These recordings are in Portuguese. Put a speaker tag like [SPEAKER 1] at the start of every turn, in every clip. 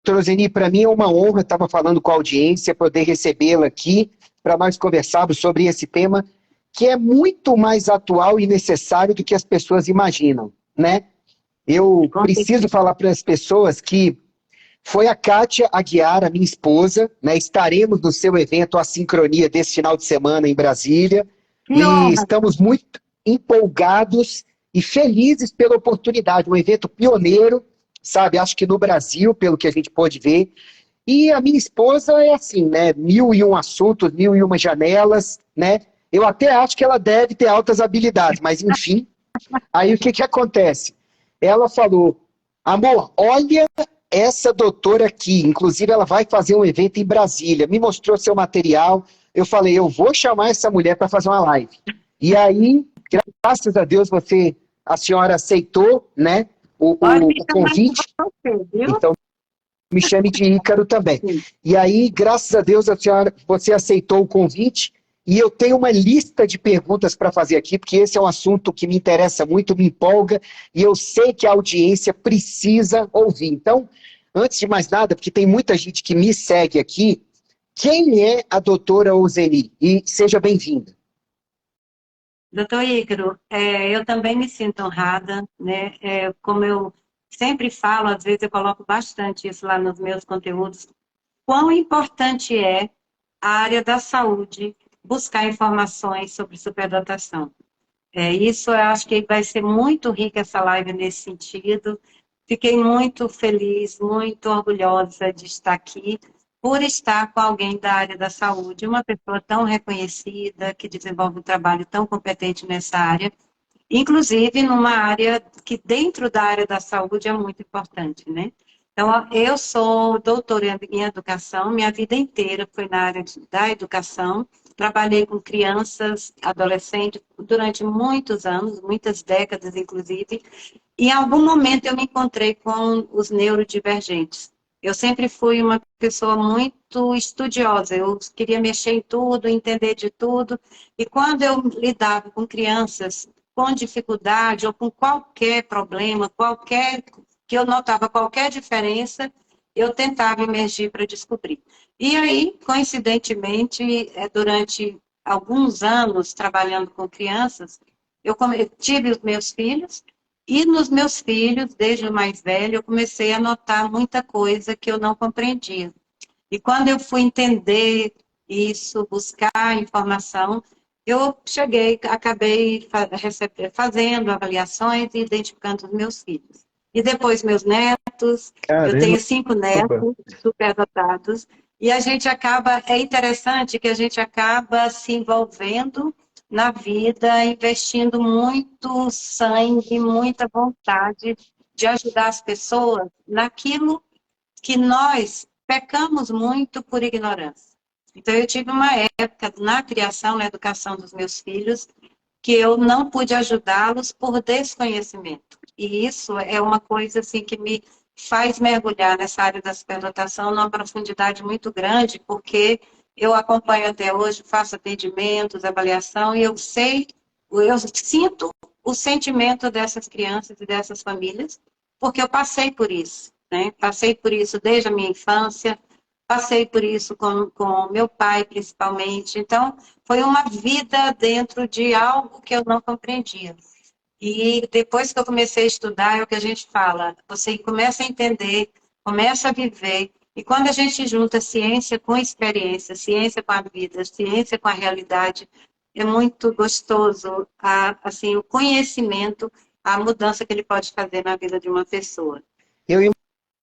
[SPEAKER 1] Doutora Zeni, para mim é uma honra, estava falando com a audiência, poder recebê-la aqui para nós conversarmos sobre esse tema que é muito mais atual e necessário do que as pessoas imaginam, né? Eu preciso falar para as pessoas que foi a Kátia Aguiar, a minha esposa, né? Estaremos no seu evento A Sincronia desse final de semana em Brasília e estamos muito empolgados e felizes pela oportunidade, um evento pioneiro, sabe? Acho que no Brasil, pelo que a gente pôde ver. E a minha esposa é assim, né? 1001 assuntos, 1001 janelas, né? Eu até acho que ela deve ter altas habilidades, mas enfim. Aí o que que acontece? Ela falou, amor, olha essa doutora aqui, inclusive ela vai fazer um evento em Brasília, me mostrou seu material, eu falei, eu vou chamar essa mulher para fazer uma live. E aí, graças a Deus, a senhora aceitou, né, o convite. Então, me chame de Ícaro também. E aí, graças a Deus, você aceitou o convite. E eu tenho uma lista de perguntas para fazer aqui, porque esse é um assunto que me interessa muito, me empolga, e eu sei que a audiência precisa ouvir. Então, antes de mais nada, porque tem muita gente que me segue aqui, quem é a doutora Ozeni? E seja bem-vinda.
[SPEAKER 2] Doutor Ícaro, eu também me sinto honrada, né? Como eu sempre falo, às vezes eu coloco bastante isso lá nos meus conteúdos, quão importante é a área da saúde buscar informações sobre superdotação. Isso eu acho que vai ser muito rica essa live nesse sentido. Fiquei muito feliz, muito orgulhosa de estar aqui, por estar com alguém da área da saúde, uma pessoa tão reconhecida, que desenvolve um trabalho tão competente nessa área, inclusive numa área que dentro da área da saúde é muito importante, né? Então, eu sou doutora em educação, minha vida inteira foi na área da educação, trabalhei com crianças, adolescentes, durante muitos anos, muitas décadas, inclusive, e em algum momento eu me encontrei com os neurodivergentes. Eu sempre fui uma pessoa muito estudiosa, eu queria mexer em tudo, entender de tudo, e quando eu lidava com crianças com dificuldade ou com qualquer problema, que eu notava qualquer diferença, eu tentava emergir para descobrir. E aí, coincidentemente, durante alguns anos trabalhando com crianças, eu tive os meus filhos, e nos meus filhos, desde o mais velho, eu comecei a notar muita coisa que eu não compreendia. E quando eu fui entender isso, buscar informação, eu acabei fazendo avaliações e identificando os meus filhos. E depois meus netos,
[SPEAKER 1] Caramba.
[SPEAKER 2] eu tenho 5 netos superdotados, e é interessante que a gente acaba se envolvendo na vida, investindo muito sangue, muita vontade de ajudar as pessoas naquilo que nós pecamos muito por ignorância. Então, eu tive uma época na criação, na educação dos meus filhos, que eu não pude ajudá-los por desconhecimento. E isso é uma coisa assim, que me faz mergulhar nessa área da superdotação numa profundidade muito grande, porque eu acompanho até hoje, faço atendimentos, avaliação, e eu sinto o sentimento dessas crianças e dessas famílias, porque eu passei por isso, né? Passei por isso desde a minha infância, passei por isso com meu pai, principalmente. Então, foi uma vida dentro de algo que eu não compreendia. E depois que eu comecei a estudar, é o que a gente fala, você começa a entender, começa a viver, e quando a gente junta ciência com experiência, ciência com a vida, ciência com a realidade, é muito gostoso, assim, o conhecimento, a mudança que ele pode fazer na vida de uma pessoa.
[SPEAKER 1] Eu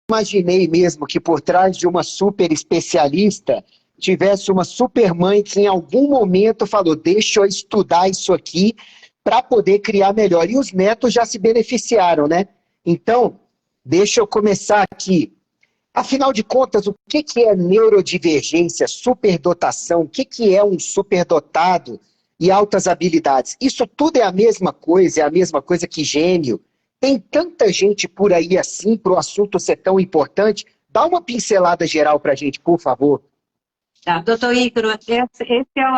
[SPEAKER 1] imaginei mesmo que por trás de uma super especialista tivesse uma super mãe que em algum momento falou, deixa eu estudar isso aqui para poder criar melhor. E os netos já se beneficiaram, né? Então, deixa eu começar aqui. Afinal de contas, o que é neurodivergência, superdotação? O que é um superdotado e altas habilidades? Isso tudo é a mesma coisa que gênio. Tem tanta gente por aí assim, para o assunto ser tão importante. Dá uma pincelada geral para a gente, por favor.
[SPEAKER 2] Tá, doutor Ícaro,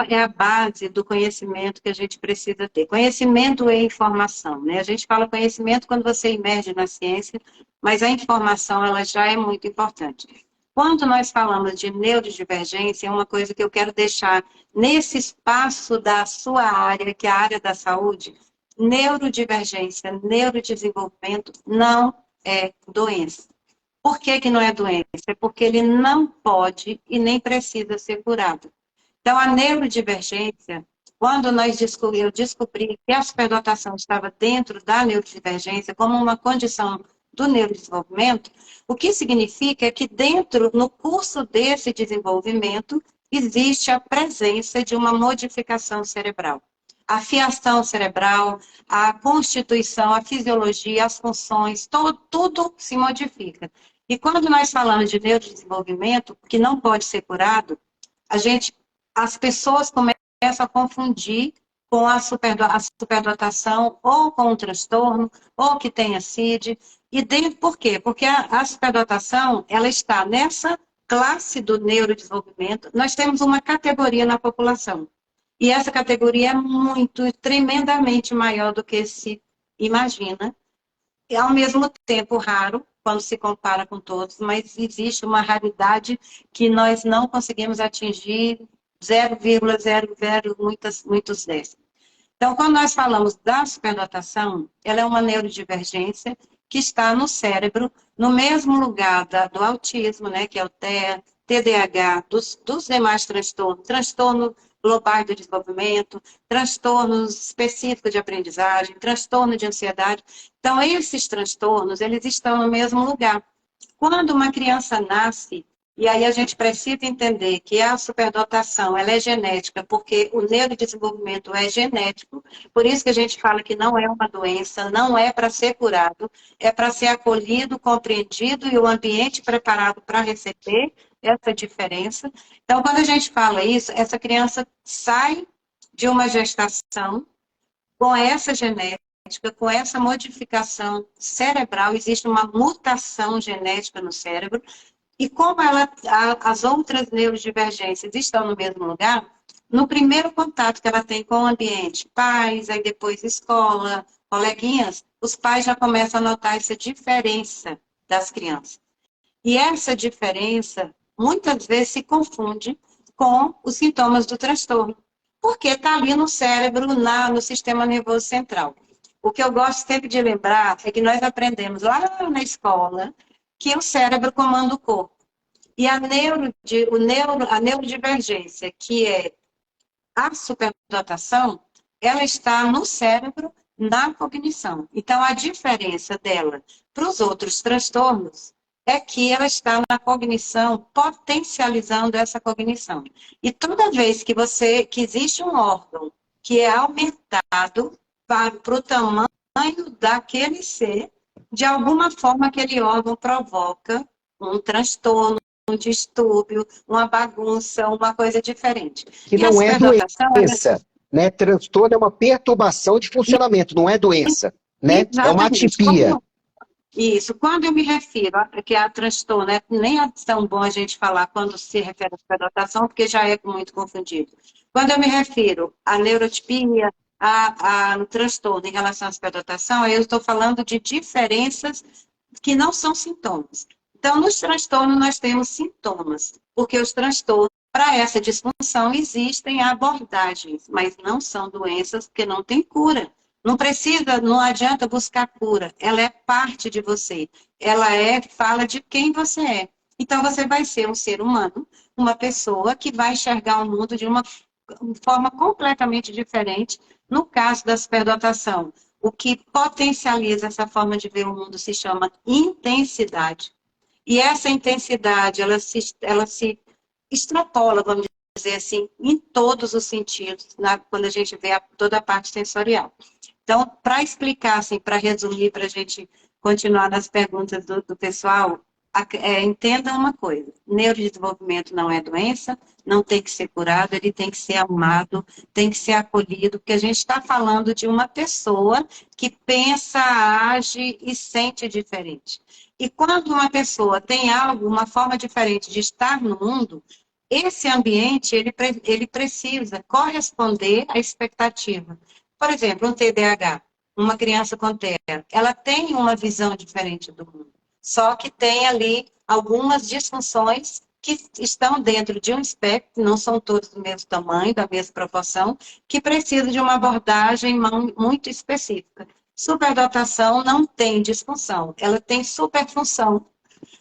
[SPEAKER 2] é a base do conhecimento que a gente precisa ter. Conhecimento é informação, né? A gente fala conhecimento quando você emerge na ciência, mas a informação, ela já é muito importante. Quando nós falamos de neurodivergência, é uma coisa que eu quero deixar nesse espaço da sua área, que é a área da saúde, neurodivergência, neurodesenvolvimento não é doença. Por que que não é doença? É porque ele não pode e nem precisa ser curado. Então, a neurodivergência, quando eu descobri que a superdotação estava dentro da neurodivergência como uma condição do neurodesenvolvimento, o que significa é que dentro, no curso desse desenvolvimento, existe a presença de uma modificação cerebral. A fiação cerebral, a constituição, a fisiologia, as funções, tudo se modifica. E quando nós falamos de neurodesenvolvimento, que não pode ser curado, as pessoas começam a confundir com a superdotação, ou com um transtorno, ou que tenha CID. Por quê? Porque a superdotação, ela está nessa classe do neurodesenvolvimento. Nós temos uma categoria na população. E essa categoria é tremendamente maior do que se imagina. E, ao mesmo tempo, raro, quando se compara com todos, mas existe uma raridade que nós não conseguimos atingir 0,00 muitos décimos. Então, quando nós falamos da superdotação, ela é uma neurodivergência que está no cérebro, no mesmo lugar do autismo, né, que é o TEA, TDAH, dos demais transtornos, transtorno globais do desenvolvimento, transtornos específicos de aprendizagem, transtorno de ansiedade. Então, esses transtornos, eles estão no mesmo lugar. Quando uma criança nasce, e aí a gente precisa entender que a superdotação, ela é genética, porque o neurodesenvolvimento é genético, por isso que a gente fala que não é uma doença, não é para ser curado, é para ser acolhido, compreendido e o ambiente preparado para receber essa diferença. Então, quando a gente fala isso, essa criança sai de uma gestação com essa genética, com essa modificação cerebral, existe uma mutação genética no cérebro, e como as outras neurodivergências estão no mesmo lugar, no primeiro contato que ela tem com o ambiente, pais, aí depois escola, coleguinhas, os pais já começam a notar essa diferença das crianças. E essa diferença, muitas vezes, se confunde com os sintomas do transtorno, porque está ali no cérebro, no sistema nervoso central. O que eu gosto sempre de lembrar é que nós aprendemos lá na escola que o cérebro comanda o corpo. E a neurodivergência, que é a superdotação, ela está no cérebro, na cognição. Então, a diferença dela para os outros transtornos é que ela está na cognição, potencializando essa cognição. E toda vez que existe um órgão que é aumentado para o tamanho daquele ser, de alguma forma aquele órgão provoca um transtorno, um distúrbio, uma bagunça, uma coisa diferente.
[SPEAKER 1] Que não é doença, né? Transtorno é uma perturbação de funcionamento, não é doença, né? É uma atipia.
[SPEAKER 2] Isso, quando eu me refiro que a transtorno, nem é tão bom a gente falar quando se refere à superdotação, porque já é muito confundido. Quando eu me refiro à neurotipia, a transtorno em relação à superdotação, eu estou falando de diferenças que não são sintomas. Então, nos transtornos, nós temos sintomas, porque os transtornos, para essa disfunção, existem abordagens, mas não são doenças, porque não tem cura. Não adianta buscar cura, ela é parte de você, fala de quem você é. Então, você vai ser um ser humano, uma pessoa que vai enxergar o mundo de uma forma completamente diferente. No caso da superdotação, o que potencializa essa forma de ver o mundo se chama intensidade. E essa intensidade, ela se extrapola, vamos dizer assim, em todos os sentidos, quando a gente vê toda a parte sensorial. Então, para explicar, assim, para resumir, para a gente continuar nas perguntas do pessoal, entenda uma coisa, neurodesenvolvimento não é doença, não tem que ser curado, ele tem que ser amado, tem que ser acolhido, porque a gente está falando de uma pessoa que pensa, age e sente diferente. E quando uma pessoa tem uma forma diferente de estar no mundo, esse ambiente, ele precisa corresponder à expectativa. Por exemplo, um TDAH, uma criança com TEA, ela tem uma visão diferente do mundo, só que tem ali algumas disfunções que estão dentro de um espectro, não são todos do mesmo tamanho, da mesma proporção, que precisam de uma abordagem muito específica. Superdotação não tem disfunção, ela tem superfunção.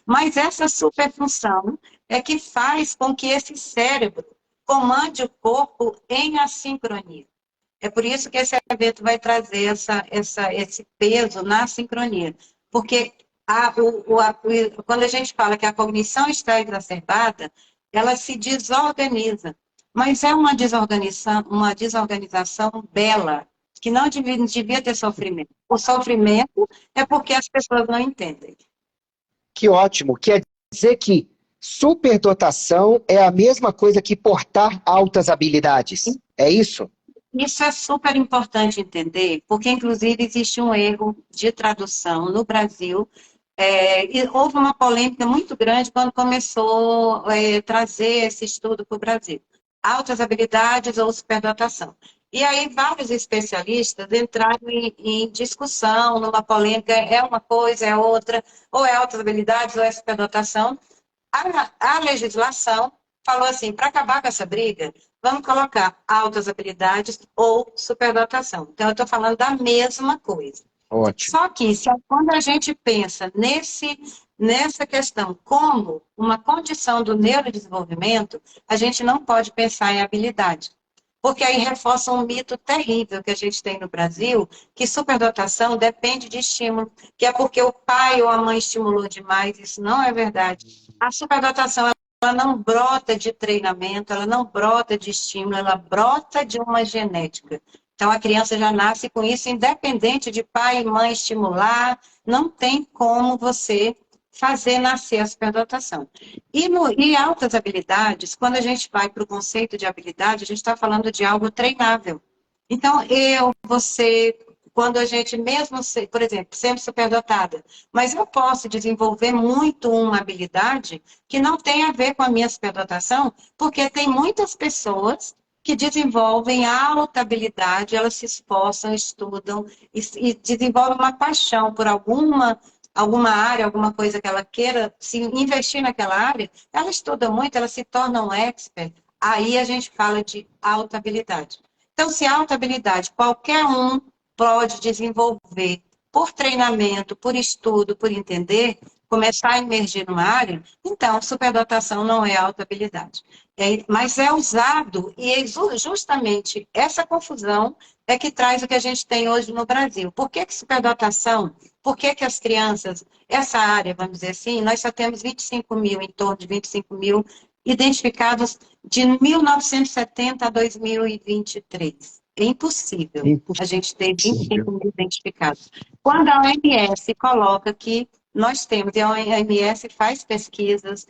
[SPEAKER 2] Mas essa superfunção é que faz com que esse cérebro comande o corpo em assincronia. É por isso que esse evento vai trazer esse peso na sincronia. Porque quando a gente fala que a cognição está exacerbada, ela se desorganiza. Mas é uma desorganização bela, que não devia ter sofrimento. O sofrimento é porque as pessoas não entendem.
[SPEAKER 1] Que ótimo. Quer dizer que superdotação é a mesma coisa que portar altas habilidades. É isso?
[SPEAKER 2] Isso é super importante entender, porque, inclusive, existe um erro de tradução no Brasil. E houve uma polêmica muito grande quando começou a trazer esse estudo para o Brasil. Altas habilidades ou superdotação. E aí vários especialistas entraram em discussão, numa polêmica, é uma coisa, é outra, ou é altas habilidades ou é superdotação. A legislação falou assim, para acabar com essa briga, vamos colocar altas habilidades ou superdotação. Então, eu estou falando da mesma coisa.
[SPEAKER 1] Ótimo.
[SPEAKER 2] Só que, quando a gente pensa nessa questão como uma condição do neurodesenvolvimento, a gente não pode pensar em habilidade. Porque aí reforça um mito terrível que a gente tem no Brasil, que superdotação depende de estímulo, que é porque o pai ou a mãe estimulou demais. Isso não é verdade. A superdotação, ela não brota de treinamento, ela não brota de estímulo, ela brota de uma genética. Então, a criança já nasce com isso, independente de pai e mãe estimular, não tem como você fazer nascer a superdotação. E altas habilidades, quando a gente vai para o conceito de habilidade, a gente está falando de algo treinável. Então, você, quando a gente mesmo, por exemplo, sempre superdotada, mas eu posso desenvolver muito uma habilidade que não tem a ver com a minha superdotação, porque tem muitas pessoas que desenvolvem alta habilidade, elas se esforçam, estudam e desenvolvem uma paixão por alguma área, alguma coisa que ela queira se investir naquela área, ela estuda muito, ela se torna um expert, aí a gente fala de alta habilidade. Então, se alta habilidade qualquer um pode desenvolver por treinamento, por estudo, por entender, começar a emergir numa área, então superdotação não é alta habilidade. Mas é usado, e é justamente essa confusão é que traz o que a gente tem hoje no Brasil. Por que superdotação? Por que as crianças, essa área, vamos dizer assim, nós só temos 25 mil, em torno de 25 mil, identificados de 1970 a 2023. É impossível a gente ter 25 mil identificados. Quando a OMS coloca que nós temos, e a OMS faz pesquisas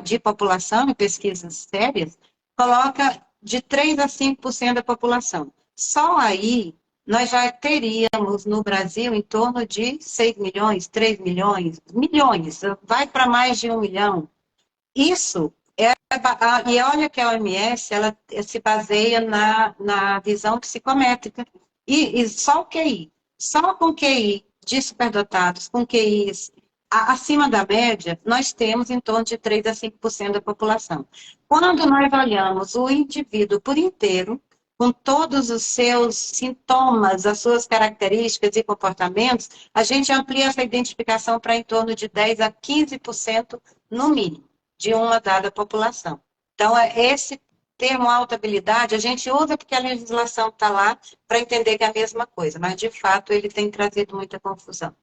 [SPEAKER 2] de população, e pesquisas sérias, coloca de 3 a 5% da população. Só aí nós já teríamos no Brasil em torno de 6 milhões, 3 milhões, milhões, vai para mais de 1 milhão. Isso e olha que a OMS ela se baseia na visão psicométrica. E só o QI, só com QI de superdotados, com QIs acima da média, nós temos em torno de 3 a 5% da população. Quando nós olhamos o indivíduo por inteiro, com todos os seus sintomas, as suas características e comportamentos, a gente amplia essa identificação para em torno de 10 a 15% no mínimo, de uma dada população. Então, esse termo alta habilidade, a gente usa porque a legislação está lá para entender que é a mesma coisa, mas, de fato, ele tem trazido muita confusão.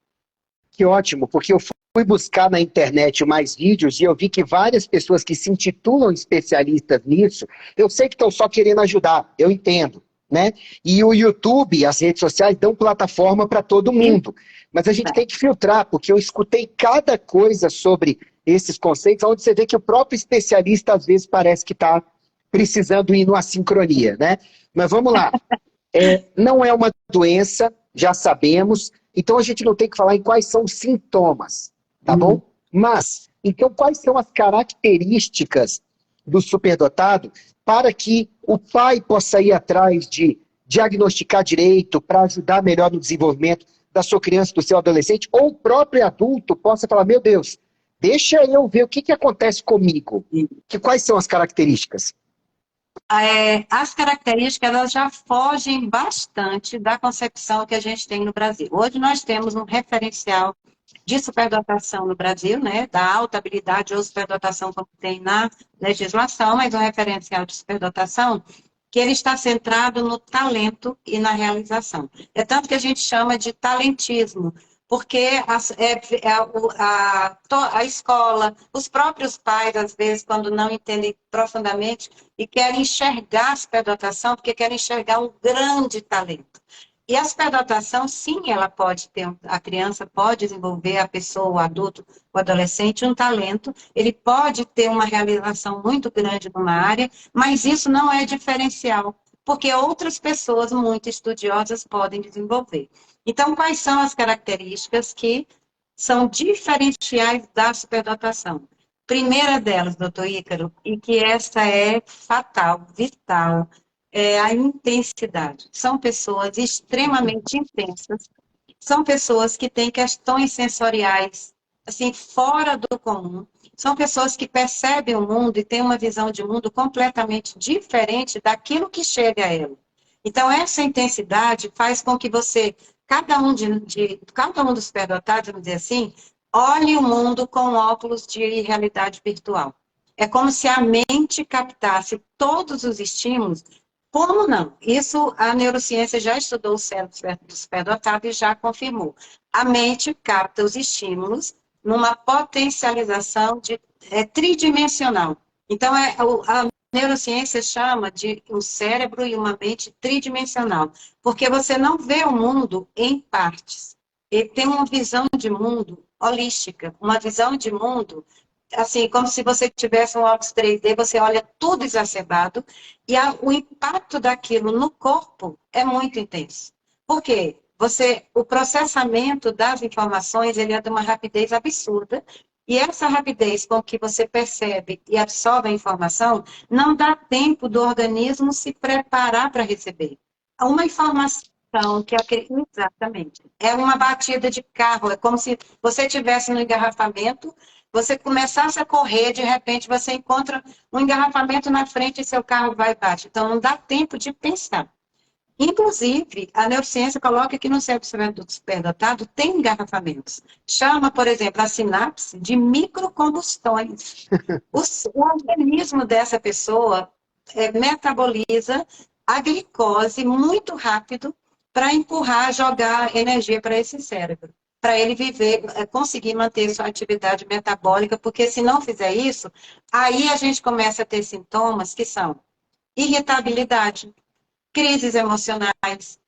[SPEAKER 1] Que ótimo, porque eu fui buscar na internet mais vídeos e eu vi que várias pessoas que se intitulam especialistas nisso, eu sei que estão só querendo ajudar, eu entendo, né? E o YouTube, as redes sociais dão plataforma para todo mundo, mas a gente tem que filtrar, porque eu escutei cada coisa sobre esses conceitos, onde você vê que o próprio especialista às vezes parece que está precisando ir numa sincronia, né? Mas vamos lá, não é uma doença, já sabemos, então a gente não tem que falar em quais são os sintomas, tá bom? Mas, então quais são as características do superdotado para que o pai possa ir atrás de diagnosticar direito, para ajudar melhor no desenvolvimento da sua criança, do seu adolescente, ou o próprio adulto possa falar, meu Deus, deixa eu ver o que acontece comigo, quais são as características?
[SPEAKER 2] As características elas já fogem bastante da concepção que a gente tem no Brasil. Hoje nós temos um referencial de superdotação no Brasil, né, da alta habilidade ou superdotação como tem na legislação, mas um referencial de superdotação que ele está centrado no talento e na realização. É tanto que a gente chama de talentismo, porque a escola, os próprios pais, às vezes, quando não entendem profundamente e querem enxergar a superdotação, porque querem enxergar um grande talento. E a superdotação, sim, ela pode ter, a criança pode desenvolver, a pessoa, o adulto, o adolescente, um talento, ele pode ter uma realização muito grande numa área, mas isso não é diferencial, porque outras pessoas muito estudiosas podem desenvolver. Então, quais são as características que são diferenciais da superdotação? Primeira delas, doutor Ícaro, e que essa é fatal, vital, é a intensidade. São pessoas extremamente intensas, são pessoas que têm questões sensoriais, assim, fora do comum, são pessoas que percebem o mundo e têm uma visão de mundo completamente diferente daquilo que chega a ela. Então, essa intensidade faz com que você, cada um dos superdotados, vamos dizer assim, olhe o mundo com óculos de realidade virtual. É como se a mente captasse todos os estímulos. Como não? Isso a neurociência já estudou o cérebro do superdotado e já confirmou. A mente capta os estímulos numa potencialização tridimensional. Então, a neurociência chama de um cérebro e uma mente tridimensional, porque você não vê o mundo em partes. Ele tem uma visão de mundo holística, uma visão de mundo assim, como se você tivesse um óculos 3D, você olha tudo exacerbado, e o impacto daquilo no corpo é muito intenso. Por quê? O processamento das informações, ele é de uma rapidez absurda, e essa rapidez com que você percebe e absorve a informação, não dá tempo do organismo se preparar para receber. Uma informação exatamente, é uma batida de carro, é como se você estivesse no engarrafamento, você começasse a correr, de repente você encontra um engarrafamento na frente e seu carro vai e bate. Então, não dá tempo de pensar. Inclusive, a neurociência coloca que no cérebro superdotado tem engarrafamentos. Chama, por exemplo, a sinapse de microcombustões. O organismo dessa pessoa metaboliza a glicose muito rápido para empurrar, jogar energia para esse cérebro, para ele viver, conseguir manter sua atividade metabólica, porque se não fizer isso, aí a gente começa a ter sintomas que são irritabilidade, crises emocionais,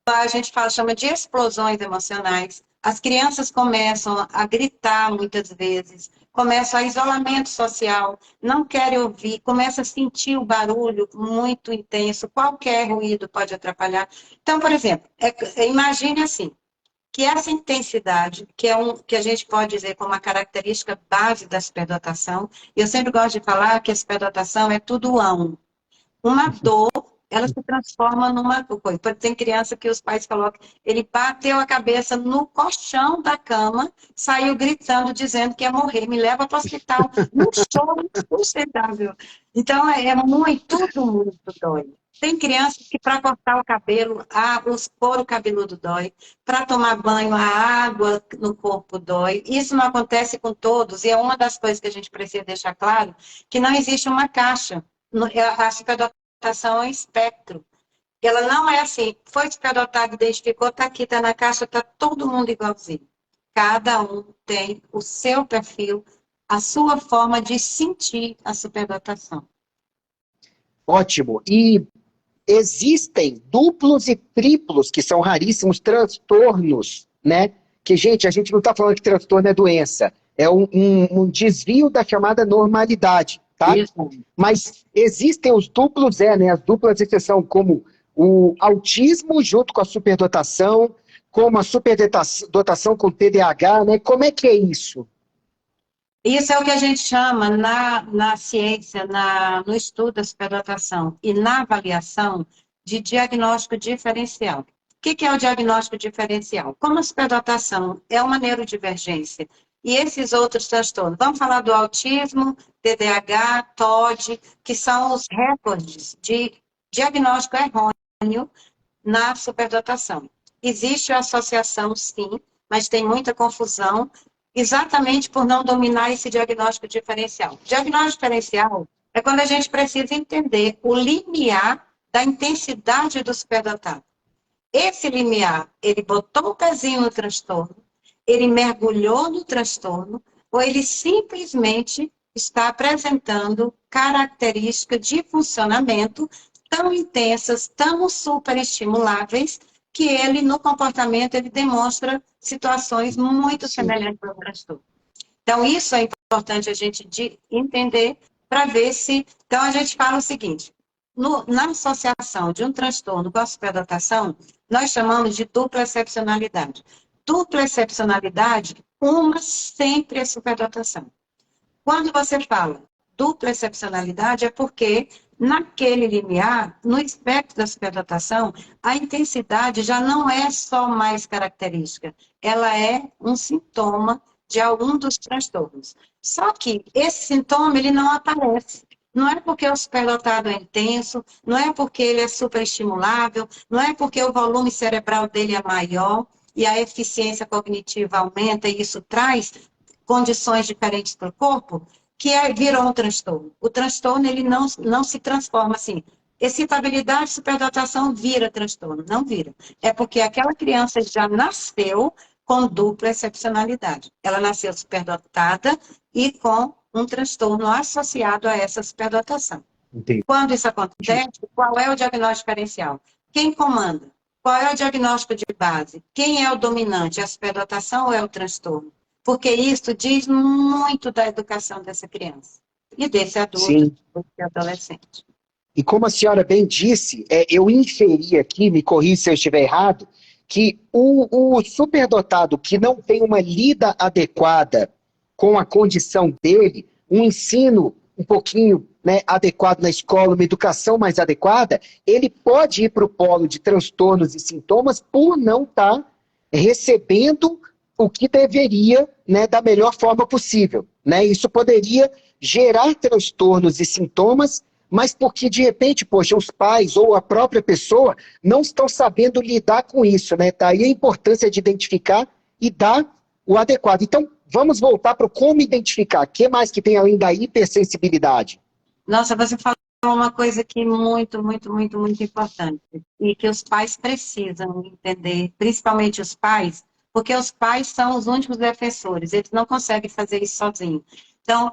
[SPEAKER 2] a gente chama de explosões emocionais. As crianças começam a gritar muitas vezes, começam a isolamento social, não querem ouvir, começam a sentir o barulho muito intenso, qualquer ruído pode atrapalhar. Então, por exemplo, imagine assim, que essa intensidade, que a gente pode dizer como uma característica base da superdotação, eu sempre gosto de falar que a superdotação é tudo uma dor, ela se transforma numa coisa. Tem criança que os pais colocam, ele bateu a cabeça no colchão da cama, saiu gritando, dizendo que ia morrer, me leva para o hospital, num choro insustentável. Então, tudo muito dói. Tem crianças que para cortar o cabelo, os couro cabeludo dói, para tomar banho, a água no corpo dói. Isso não acontece com todos, e é uma das coisas que a gente precisa deixar claro, que não existe uma caixa. A superdotação é um espectro. Ela não é assim, foi superdotado, identificou, está aqui, está na caixa, está todo mundo igualzinho. Cada um tem o seu perfil, a sua forma de sentir a superdotação.
[SPEAKER 1] Ótimo. E existem duplos e triplos, que são raríssimos transtornos, né? Que, gente, a gente não está falando que transtorno é doença, é um desvio da chamada normalidade. Tá?
[SPEAKER 2] Isso.
[SPEAKER 1] Mas existem os duplos né? As duplas exceção, como o autismo junto com a superdotação, como a superdotação com TDAH, né? Como é que é isso?
[SPEAKER 2] Isso é o que a gente chama na ciência, no estudo da superdotação e na avaliação de diagnóstico diferencial. O que é o diagnóstico diferencial? Como a superdotação é uma neurodivergência e esses outros transtornos, vamos falar do autismo, TDAH, TOD, que são os recordes de diagnóstico errôneo na superdotação. Existe a associação, sim, mas tem muita confusão, exatamente por não dominar esse diagnóstico diferencial. Diagnóstico diferencial é quando a gente precisa entender o limiar da intensidade do superdotado. Esse limiar, ele botou o pezinho no transtorno, ele mergulhou no transtorno, ou ele simplesmente está apresentando características de funcionamento tão intensas, tão superestimuláveis, que ele, no comportamento, ele demonstra situações muito semelhantes ao transtorno. Então, isso é importante a gente entender para ver se... Então, a gente fala o seguinte, na associação de um transtorno com a superdotação, nós chamamos de dupla excepcionalidade. Dupla excepcionalidade, uma sempre é superdotação. Quando você fala dupla excepcionalidade, é porque naquele limiar, no espectro da superdotação, a intensidade já não é só mais característica, ela é um sintoma de algum dos transtornos. Só que esse sintoma, ele não aparece. Não é porque o superdotado é intenso, não é porque ele é superestimulável, não é porque o volume cerebral dele é maior e a eficiência cognitiva aumenta e isso traz condições diferentes para o corpo, que virou um transtorno. O transtorno, ele não se transforma assim. Excitabilidade, superdotação vira transtorno. Não vira. É porque aquela criança já nasceu com dupla excepcionalidade. Ela nasceu superdotada e com um transtorno associado a essa superdotação.
[SPEAKER 1] Entendi.
[SPEAKER 2] Quando isso acontece, qual é o diagnóstico diferencial? Quem comanda? Qual é o diagnóstico de base? Quem é o dominante? A superdotação ou é o transtorno? Porque isso diz muito da educação dessa criança. E desse adulto,
[SPEAKER 1] Sim.
[SPEAKER 2] desse adolescente.
[SPEAKER 1] E como a senhora bem disse, eu inferi aqui, me corrija se eu estiver errado, que o superdotado que não tem uma lida adequada com a condição dele, um ensino um pouquinho, né, adequado na escola, uma educação mais adequada, ele pode ir para o polo de transtornos e sintomas por não estar recebendo o que deveria, né, da melhor forma possível. Né? Isso poderia gerar transtornos e sintomas, mas porque, de repente, poxa, os pais ou a própria pessoa não estão sabendo lidar com isso. Né? Daí a importância de identificar e dar o adequado. Então, vamos voltar para como identificar. O que mais que tem além da hipersensibilidade?
[SPEAKER 2] Nossa, você falou uma coisa aqui muito, muito, muito, muito importante. E que os pais precisam entender, principalmente os pais, porque os pais são os únicos defensores, eles não conseguem fazer isso sozinhos. Então,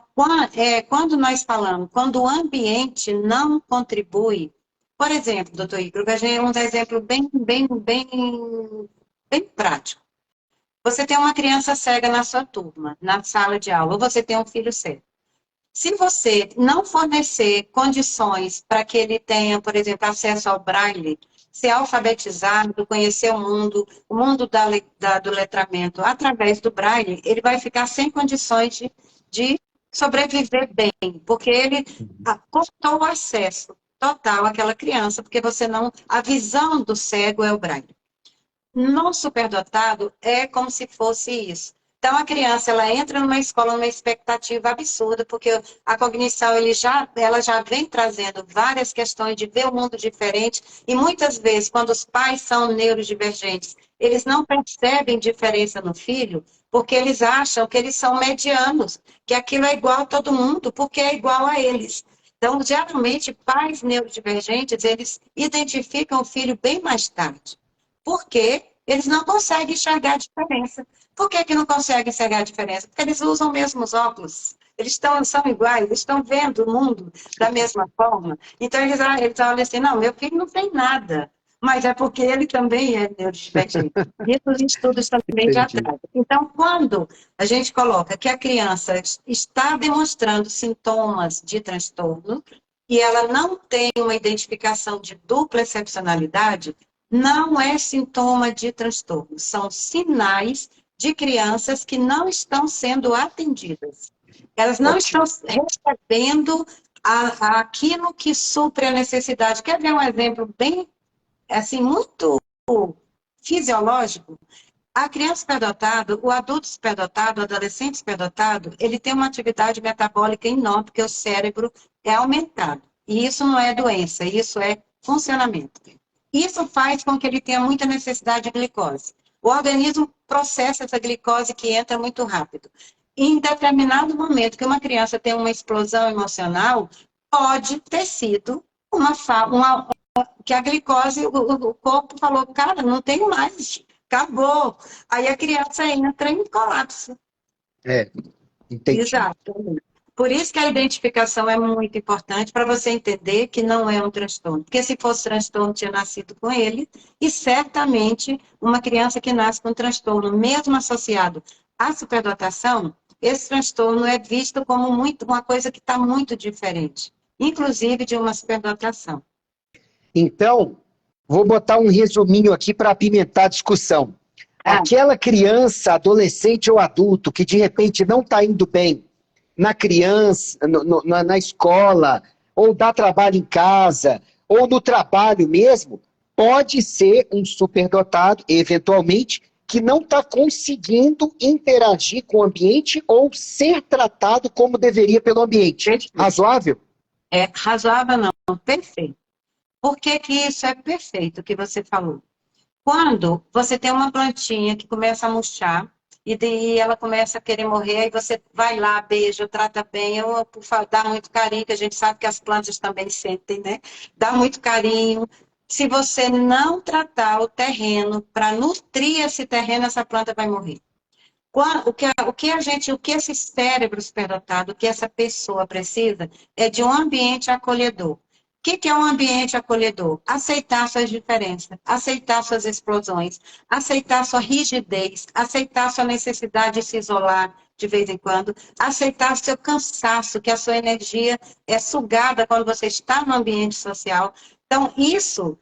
[SPEAKER 2] quando nós falamos, quando o ambiente não contribui, por exemplo, doutor Igor, um exemplo bem prático. Você tem uma criança cega na sua turma, na sala de aula, ou você tem um filho cego. Se você não fornecer condições para que ele tenha, por exemplo, acesso ao braille, ser alfabetizado, conhecer o mundo do letramento através do braille, ele vai ficar sem condições de sobreviver bem, porque ele cortou o acesso total àquela criança, porque a visão do cego é o braille. No superdotado é como se fosse isso. Então, a criança, ela entra numa escola numa expectativa absurda, porque a cognição, ela já vem trazendo várias questões de ver o mundo diferente, e muitas vezes, quando os pais são neurodivergentes, eles não percebem diferença no filho, porque eles acham que eles são medianos, que aquilo é igual a todo mundo, porque é igual a eles. Então, geralmente, pais neurodivergentes, eles identificam o filho bem mais tarde. Porque eles não conseguem enxergar a diferença. Por que não conseguem enxergar a diferença? Porque eles usam os mesmos óculos. Eles são iguais, eles estão vendo o mundo da mesma forma. Então, eles olham assim, não, meu filho não tem nada. Mas é porque ele também é neurodivergente. Isso os estudos também já trazem. Então, quando a gente coloca que a criança está demonstrando sintomas de transtorno e ela não tem uma identificação de dupla excepcionalidade, não é sintoma de transtorno, são sinais de crianças que não estão sendo atendidas. Elas não
[SPEAKER 1] Ótimo.
[SPEAKER 2] estão recebendo aquilo que supre a necessidade. Quer ver um exemplo bem, assim, muito fisiológico? A criança superdotada, o adulto superdotado, o adolescente superdotado, ele tem uma atividade metabólica enorme, porque o cérebro é aumentado. E isso não é doença, isso é funcionamento. Isso faz com que ele tenha muita necessidade de glicose. O organismo processa essa glicose que entra muito rápido. Em determinado momento que uma criança tem uma explosão emocional, pode ter sido que a glicose, o corpo falou, cara, não tenho mais, acabou. Aí a criança entra em colapso.
[SPEAKER 1] É, entendi.
[SPEAKER 2] Exato. Por isso que a identificação é muito importante para você entender que não é um transtorno. Porque se fosse transtorno, tinha nascido com ele, e certamente uma criança que nasce com transtorno, mesmo associado à superdotação, esse transtorno é visto como uma coisa que está muito diferente, inclusive de uma superdotação.
[SPEAKER 1] Então, vou botar um resuminho aqui para apimentar a discussão.
[SPEAKER 2] Ah,
[SPEAKER 1] Aquela criança, adolescente ou adulto que de repente não está indo bem na criança, na escola, ou dá trabalho em casa, ou no trabalho mesmo, pode ser um superdotado, eventualmente, que não está conseguindo interagir com o ambiente ou ser tratado como deveria pelo ambiente. Razoável?
[SPEAKER 2] é razoável, não, perfeito. Por que que isso é perfeito, o que você falou? Quando você tem uma plantinha que começa a murchar, e daí ela começa a querer morrer, aí você vai lá, beija, trata bem, dá muito carinho, que a gente sabe que as plantas também sentem, né? Dá muito carinho. Se você não tratar o terreno para nutrir esse terreno, essa planta vai morrer. O que esse cérebro superdotado, o que essa pessoa precisa, é de um ambiente acolhedor. O que é um ambiente acolhedor? Aceitar suas diferenças, aceitar suas explosões, aceitar sua rigidez, aceitar sua necessidade de se isolar de vez em quando, aceitar seu cansaço, que a sua energia é sugada quando você está no ambiente social. Então, isso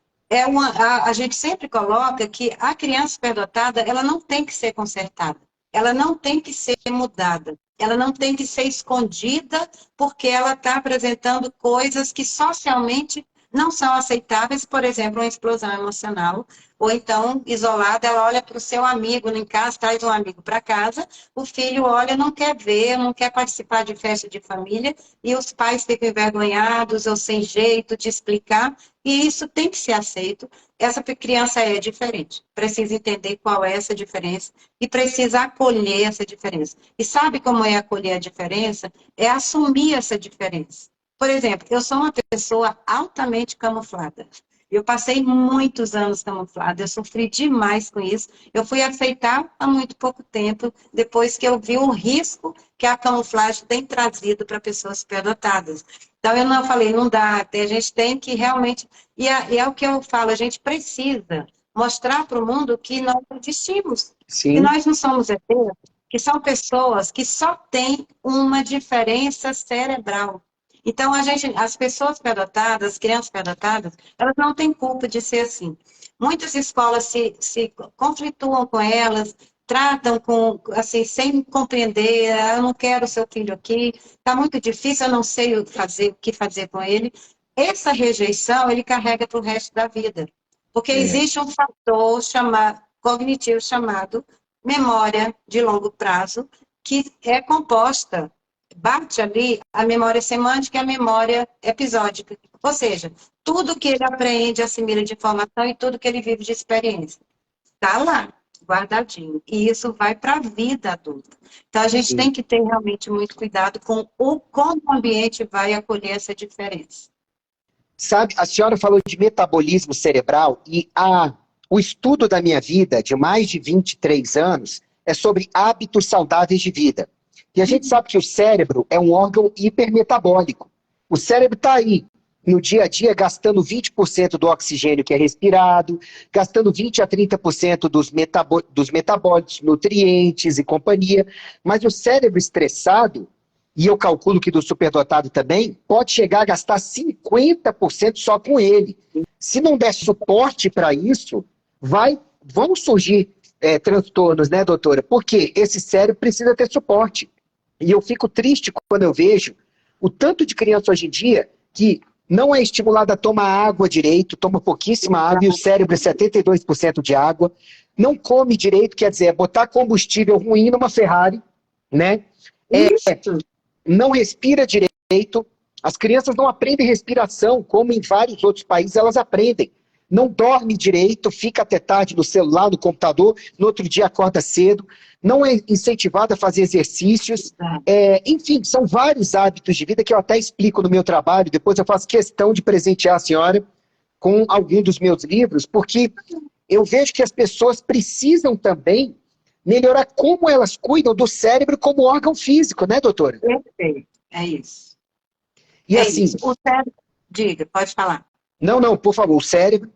[SPEAKER 2] a gente sempre coloca que a criança superdotada, ela não tem que ser consertada, ela não tem que ser mudada, ela não tem que ser escondida porque ela está apresentando coisas que socialmente não são aceitáveis, por exemplo, uma explosão emocional, ou então, isolada, ela olha para o seu amigo em casa, traz um amigo para casa, o filho olha, não quer ver, não quer participar de festa de família, e os pais ficam envergonhados ou sem jeito de explicar, e isso tem que ser aceito. Essa criança é diferente, precisa entender qual é essa diferença e precisa acolher essa diferença. E sabe como é acolher a diferença? É assumir essa diferença. Por exemplo, eu sou uma pessoa altamente camuflada. Eu passei muitos anos camuflada, eu sofri demais com isso. Eu fui aceitar há muito pouco tempo, depois que eu vi o risco que a camuflagem tem trazido para pessoas superdotadas. Então, eu não falei, não dá, a gente tem que realmente... E é o que eu falo, a gente precisa mostrar para o mundo que nós existimos, que
[SPEAKER 1] Sim.
[SPEAKER 2] nós não somos ETs, que são pessoas que só têm uma diferença cerebral. Então, as pessoas superdotadas, as crianças superdotadas, elas não têm culpa de ser assim. Muitas escolas se conflituam com elas, tratam assim, sem compreender, eu não quero seu filho aqui, está muito difícil, eu não sei o que fazer com ele. Essa rejeição, ele carrega para o resto da vida. Porque existe um fator cognitivo chamado memória de longo prazo, que é composta, bate ali a memória semântica e a memória episódica. Ou seja, tudo que ele aprende, assimila de informação e tudo que ele vive de experiência. Está lá, guardadinho. E isso vai para a vida adulta. Então, a gente tem que ter realmente muito cuidado com como o ambiente vai acolher essa diferença.
[SPEAKER 1] Sabe, a senhora falou de metabolismo cerebral e o estudo da minha vida, de mais de 23 anos, é sobre hábitos saudáveis de vida. E a gente sabe que o cérebro é um órgão hipermetabólico. O cérebro está aí, no dia a dia, gastando 20% do oxigênio que é respirado, gastando 20% a 30% dos metabólitos, nutrientes e companhia. Mas o cérebro estressado, e eu calculo que do superdotado também, pode chegar a gastar 50% só com ele. Se não der suporte para isso, vão surgir transtornos, né, doutora? Porque esse cérebro precisa ter suporte. E eu fico triste quando eu vejo o tanto de criança hoje em dia que não é estimulada a tomar água direito, toma pouquíssima água e o cérebro é 72% de água, não come direito, quer dizer, é botar combustível ruim numa Ferrari, né?
[SPEAKER 2] Isso.
[SPEAKER 1] Não respira direito, as crianças não aprendem respiração, como em vários outros países elas aprendem. Não dorme direito, fica até tarde no celular, no computador, no outro dia acorda cedo, não é incentivado a fazer exercícios. Enfim, são vários hábitos de vida que eu até explico no meu trabalho, depois eu faço questão de presentear a senhora com algum dos meus livros, porque eu vejo que as pessoas precisam também melhorar como elas cuidam do cérebro como órgão físico, né, doutora?
[SPEAKER 2] Perfeito. É isso.
[SPEAKER 1] E
[SPEAKER 2] É
[SPEAKER 1] assim,
[SPEAKER 2] isso. O cérebro, diga, pode falar.
[SPEAKER 1] não, por favor, o cérebro.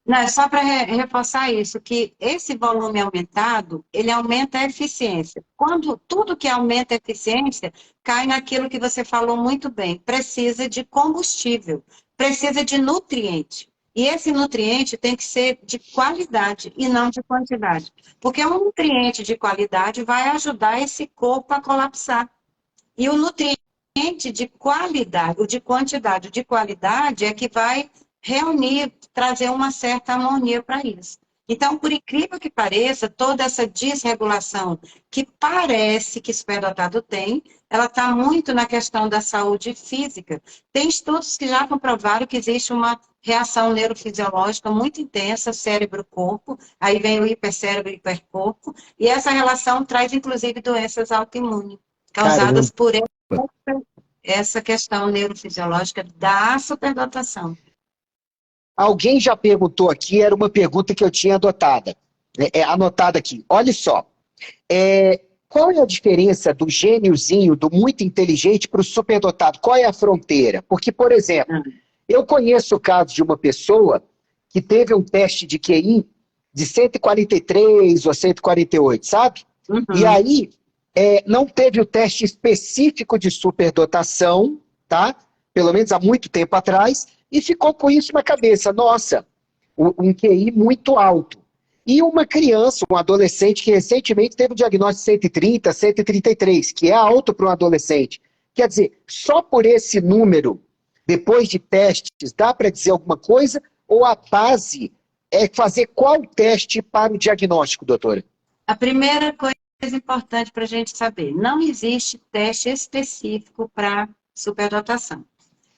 [SPEAKER 2] Não, é só para reforçar isso, que esse volume aumentado, ele aumenta a eficiência. Quando tudo que aumenta a eficiência, cai naquilo que você falou muito bem, precisa de combustível, precisa de nutriente. E esse nutriente tem que ser de qualidade e não de quantidade. Porque um nutriente de qualidade vai ajudar esse corpo a colapsar. E o nutriente de qualidade, o de quantidade, o de qualidade é que vai reunir, trazer uma certa harmonia para isso. Então, por incrível que pareça, toda essa desregulação que parece que o superdotado tem, ela está muito na questão da saúde física. Tem estudos que já comprovaram que existe uma reação neurofisiológica muito intensa, cérebro-corpo, aí vem o hipercérebro e hipercorpo, e essa relação traz, inclusive, doenças autoimunes
[SPEAKER 1] Caramba.
[SPEAKER 2] causadas por essa questão neurofisiológica da superdotação.
[SPEAKER 1] Alguém já perguntou aqui, era uma pergunta que eu tinha anotada aqui. Olha só, qual é a diferença do gêniozinho, do muito inteligente para o superdotado? Qual é a fronteira? Porque, por exemplo, eu conheço o caso de uma pessoa que teve um teste de QI de 143 ou 148, sabe? E aí, não teve o teste específico de superdotação, tá? Pelo menos há muito tempo atrás, e ficou com isso na cabeça. Nossa, um QI muito alto. E uma criança, um adolescente que recentemente teve o diagnóstico de 130, 133, que é alto para um adolescente. Quer dizer, só por esse número, depois de testes, dá para dizer alguma coisa? Ou a base é fazer qual teste para o diagnóstico, doutora?
[SPEAKER 2] A primeira coisa importante para a gente saber, não existe teste específico para superdotação.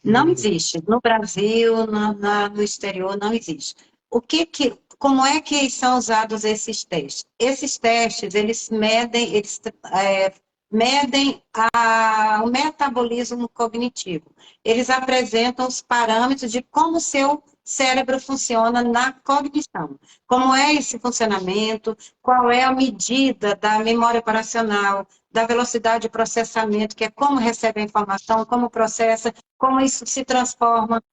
[SPEAKER 2] Não existe. No Brasil, no exterior, não existe. Como é que são usados esses testes? Esses testes, eles medem o metabolismo cognitivo. Eles apresentam os parâmetros de como o seu cérebro funciona na cognição. Como é esse funcionamento, qual é a medida da memória operacional, da velocidade de processamento, que é como recebe a informação, como processa, como isso se transforma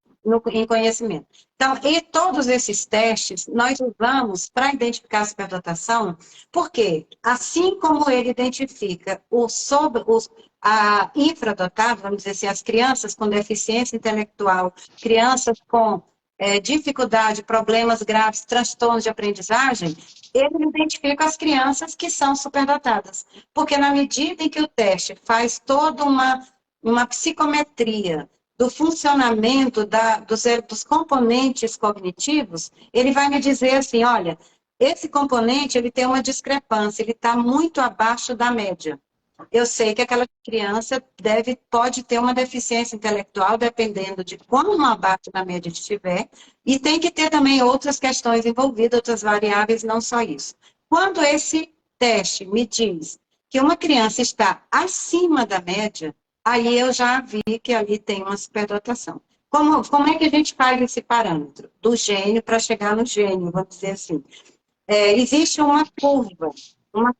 [SPEAKER 2] em conhecimento. Então, e todos esses testes nós usamos para identificar a superdotação, porque assim como ele identifica a infradotado, vamos dizer assim, as crianças com deficiência intelectual, crianças com dificuldade, problemas graves, transtornos de aprendizagem, ele identifica as crianças que são superdotadas. Porque na medida em que o teste faz toda uma psicometria do funcionamento dos componentes cognitivos, ele vai me dizer assim, olha, esse componente ele tem uma discrepância, ele está muito abaixo da média. Eu sei que aquela criança pode ter uma deficiência intelectual, dependendo de quão abaixo da média estiver, e tem que ter também outras questões envolvidas, outras variáveis, não só isso. Quando esse teste me diz que uma criança está acima da média, aí eu já vi que ali tem uma superdotação. Como é que a gente faz esse parâmetro? Do gênio para chegar no gênio, vamos dizer assim. Existe uma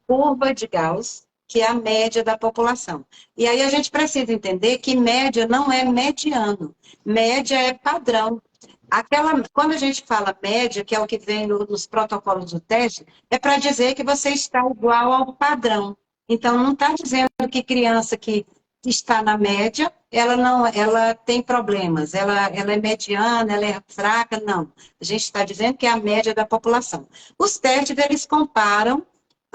[SPEAKER 2] curva de Gauss, que é a média da população. E aí a gente precisa entender que média não é mediano, média é padrão. Quando a gente fala média, que é o que vem nos protocolos do teste, é para dizer que você está igual ao padrão. Então, não está dizendo que criança que está na média, ela tem problemas, ela é mediana, ela é fraca, não. A gente está dizendo que é a média da população. Os testes, eles comparam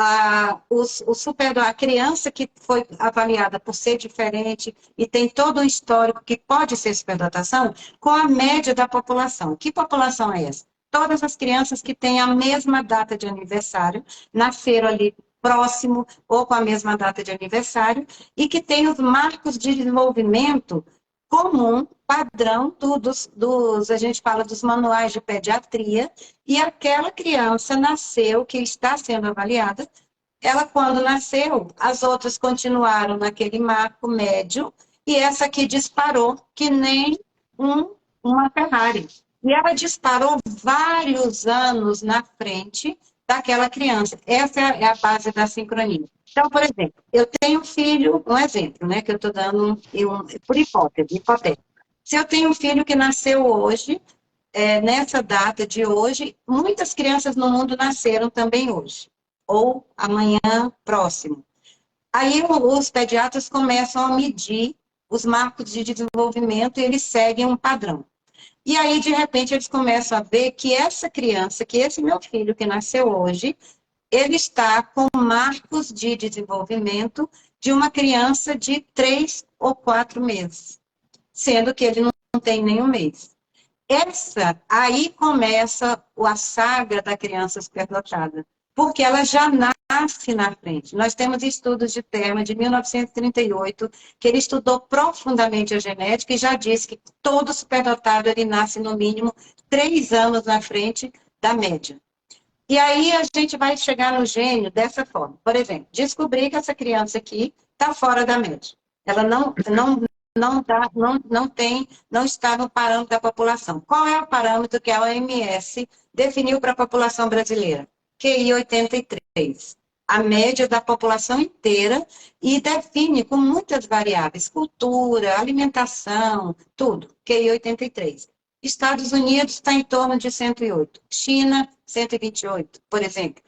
[SPEAKER 2] a criança que foi avaliada por ser diferente e tem todo um histórico que pode ser superdotação, com a média da população. Que população é essa? Todas as crianças que têm a mesma data de aniversário, nasceram ali próximo ou com a mesma data de aniversário, e que têm os marcos de desenvolvimento comum, padrão, a gente fala dos manuais de pediatria, e aquela criança nasceu, que está sendo avaliada, ela quando nasceu, as outras continuaram naquele marco médio, e essa aqui disparou, que nem uma Ferrari. E ela disparou vários anos na frente daquela criança. Essa é a base da sincronia. Então, por exemplo, eu tenho um filho, um exemplo, né, que eu estou dando por hipótese, hipotético. Se eu tenho um filho que nasceu hoje, nessa data de hoje, muitas crianças no mundo nasceram também hoje, ou amanhã próximo. Aí os pediatras começam a medir os marcos de desenvolvimento e eles seguem um padrão. E aí, de repente, eles começam a ver que essa criança, que esse meu filho que nasceu hoje, ele está com marcos de desenvolvimento de uma criança de 3 ou 4 meses, sendo que ele não tem nenhum mês. Aí começa a saga da criança superdotada, porque ela já nasce na frente. Nós temos estudos de Terma, de 1938, que ele estudou profundamente a genética e já disse que todo superdotado ele nasce no mínimo 3 anos na frente da média. E aí a gente vai chegar no gênio dessa forma. Por exemplo, descobrir que essa criança aqui está fora da média. Ela não está no parâmetro da população. Qual é o parâmetro que a OMS definiu para a população brasileira? QI 83. A média da população inteira e define com muitas variáveis, cultura, alimentação, tudo, QI 83. Estados Unidos está em torno de 108. China, 128, por exemplo.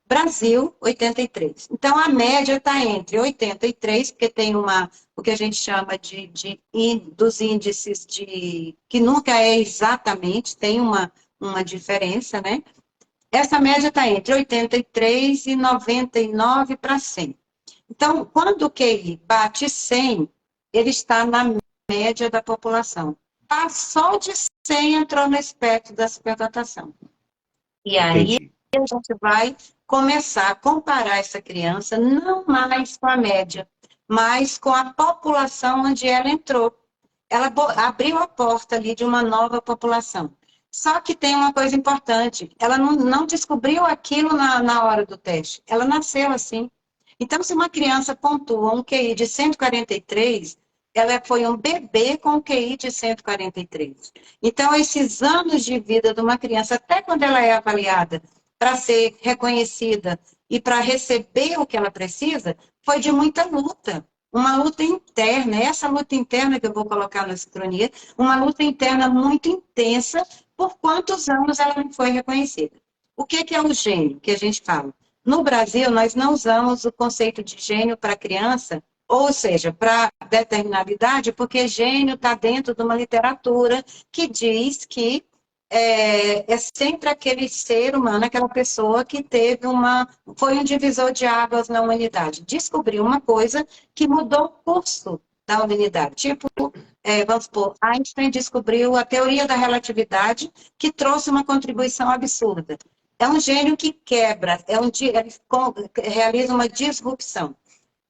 [SPEAKER 2] Brasil, 83. Então, a média está entre 83, porque tem o que a gente chama dos índices que nunca é exatamente, tem uma diferença, né? Essa média está entre 83 e 99 para 100. Então, quando o QI bate 100, ele está na média da população. Passou de 100, entrou no espectro da superdotação. E aí,
[SPEAKER 1] Entendi.
[SPEAKER 2] a gente vai começar a comparar essa criança não mais com a média, mas com a população onde ela entrou. Ela abriu a porta ali de uma nova população. Só que tem uma coisa importante, ela não descobriu aquilo na hora do teste, ela nasceu assim. Então, se uma criança pontua um QI de 143, ela foi um bebê com QI de 143. Então, esses anos de vida de uma criança, até quando ela é avaliada para ser reconhecida e para receber o que ela precisa, foi de muita luta. Uma luta interna, essa luta interna que eu vou colocar na sincronia, uma luta interna muito intensa, por quantos anos ela não foi reconhecida. O que é o gênio que a gente fala? No Brasil, nós não usamos o conceito de gênio para criança, ou seja, para determinada idade, porque gênio está dentro de uma literatura que diz que é sempre aquele ser humano, aquela pessoa que foi um divisor de águas na humanidade. Descobriu uma coisa que mudou o curso da humanidade. Tipo, vamos supor, Einstein descobriu a teoria da relatividade, que trouxe uma contribuição absurda. É um gênio que quebra, ele realiza uma disrupção.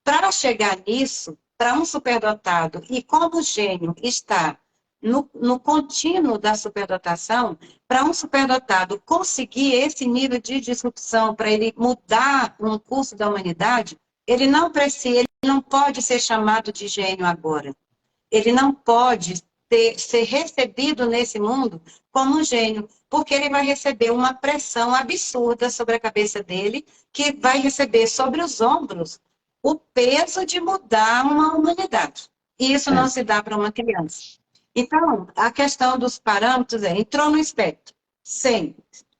[SPEAKER 2] Para chegar nisso, para um superdotado, e como o gênio está no contínuo da superdotação, para um superdotado conseguir esse nível de disrupção, para ele mudar um curso da humanidade, ele não pode ser chamado de gênio agora. Ele não pode ser recebido nesse mundo como um gênio, porque ele vai receber uma pressão absurda sobre a cabeça dele, que vai receber sobre os ombros o peso de mudar uma humanidade. E isso não se dá para uma criança. Então, a questão dos parâmetros entrou no espectro, 100,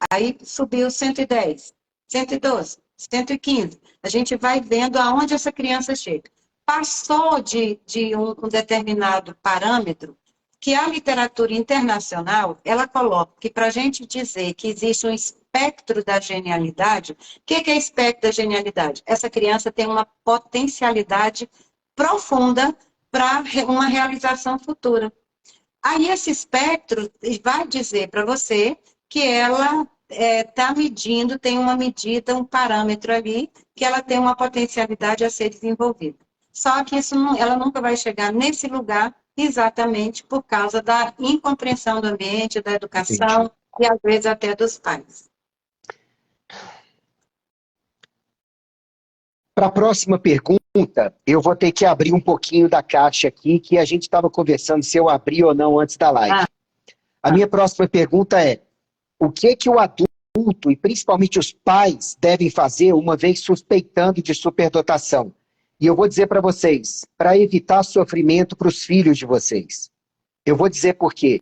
[SPEAKER 2] aí subiu 110, 112, 115. A gente vai vendo aonde essa criança chega. Passou de um determinado parâmetro, que a literatura internacional, ela coloca que para a gente dizer que existe um espectro espectro da genialidade. O que é espectro da genialidade? Essa criança tem uma potencialidade profunda para uma realização futura. Aí esse espectro vai dizer para você que ela está medindo, tem uma medida, um parâmetro ali, que ela tem uma potencialidade a ser desenvolvida. Só que isso não, ela nunca vai chegar nesse lugar exatamente por causa da incompreensão do ambiente, da educação. Entendi. E às vezes até dos pais.
[SPEAKER 1] Para a próxima pergunta, eu vou ter que abrir um pouquinho da caixa aqui, que a gente estava conversando se eu abri ou não antes da live. A minha próxima pergunta é: o que o adulto, e principalmente os pais, devem fazer uma vez suspeitando de superdotação? E eu vou dizer para vocês, para evitar sofrimento para os filhos de vocês. Eu vou dizer por quê.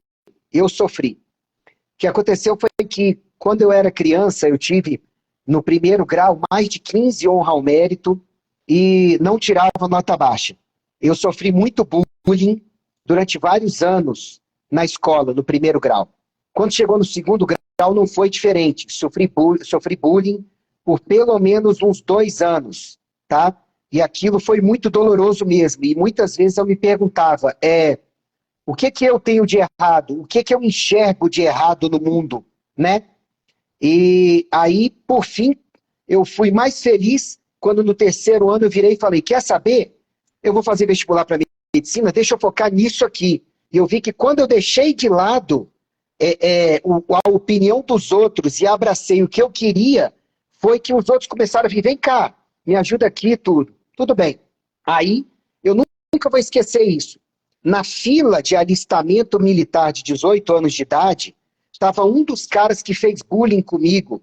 [SPEAKER 1] Eu sofri. O que aconteceu foi que, quando eu era criança, eu tive, no primeiro grau, mais de 15 honra ao mérito e não tirava nota baixa. Eu sofri muito bullying durante vários anos na escola, no primeiro grau. Quando chegou no segundo grau, não foi diferente. Sofri bullying por pelo menos uns 2 anos, tá? E aquilo foi muito doloroso mesmo. E muitas vezes eu me perguntava, o que eu tenho de errado? O que eu enxergo de errado no mundo, né? E aí, por fim, eu fui mais feliz quando no terceiro ano eu virei e falei, quer saber? Eu vou fazer vestibular para medicina, deixa eu focar nisso aqui. E eu vi que quando eu deixei de lado a opinião dos outros e abracei o que eu queria, foi que os outros começaram a vir, vem cá, me ajuda aqui, tudo bem. Aí, eu nunca vou esquecer isso. Na fila de alistamento militar de 18 anos de idade, estava um dos caras que fez bullying comigo,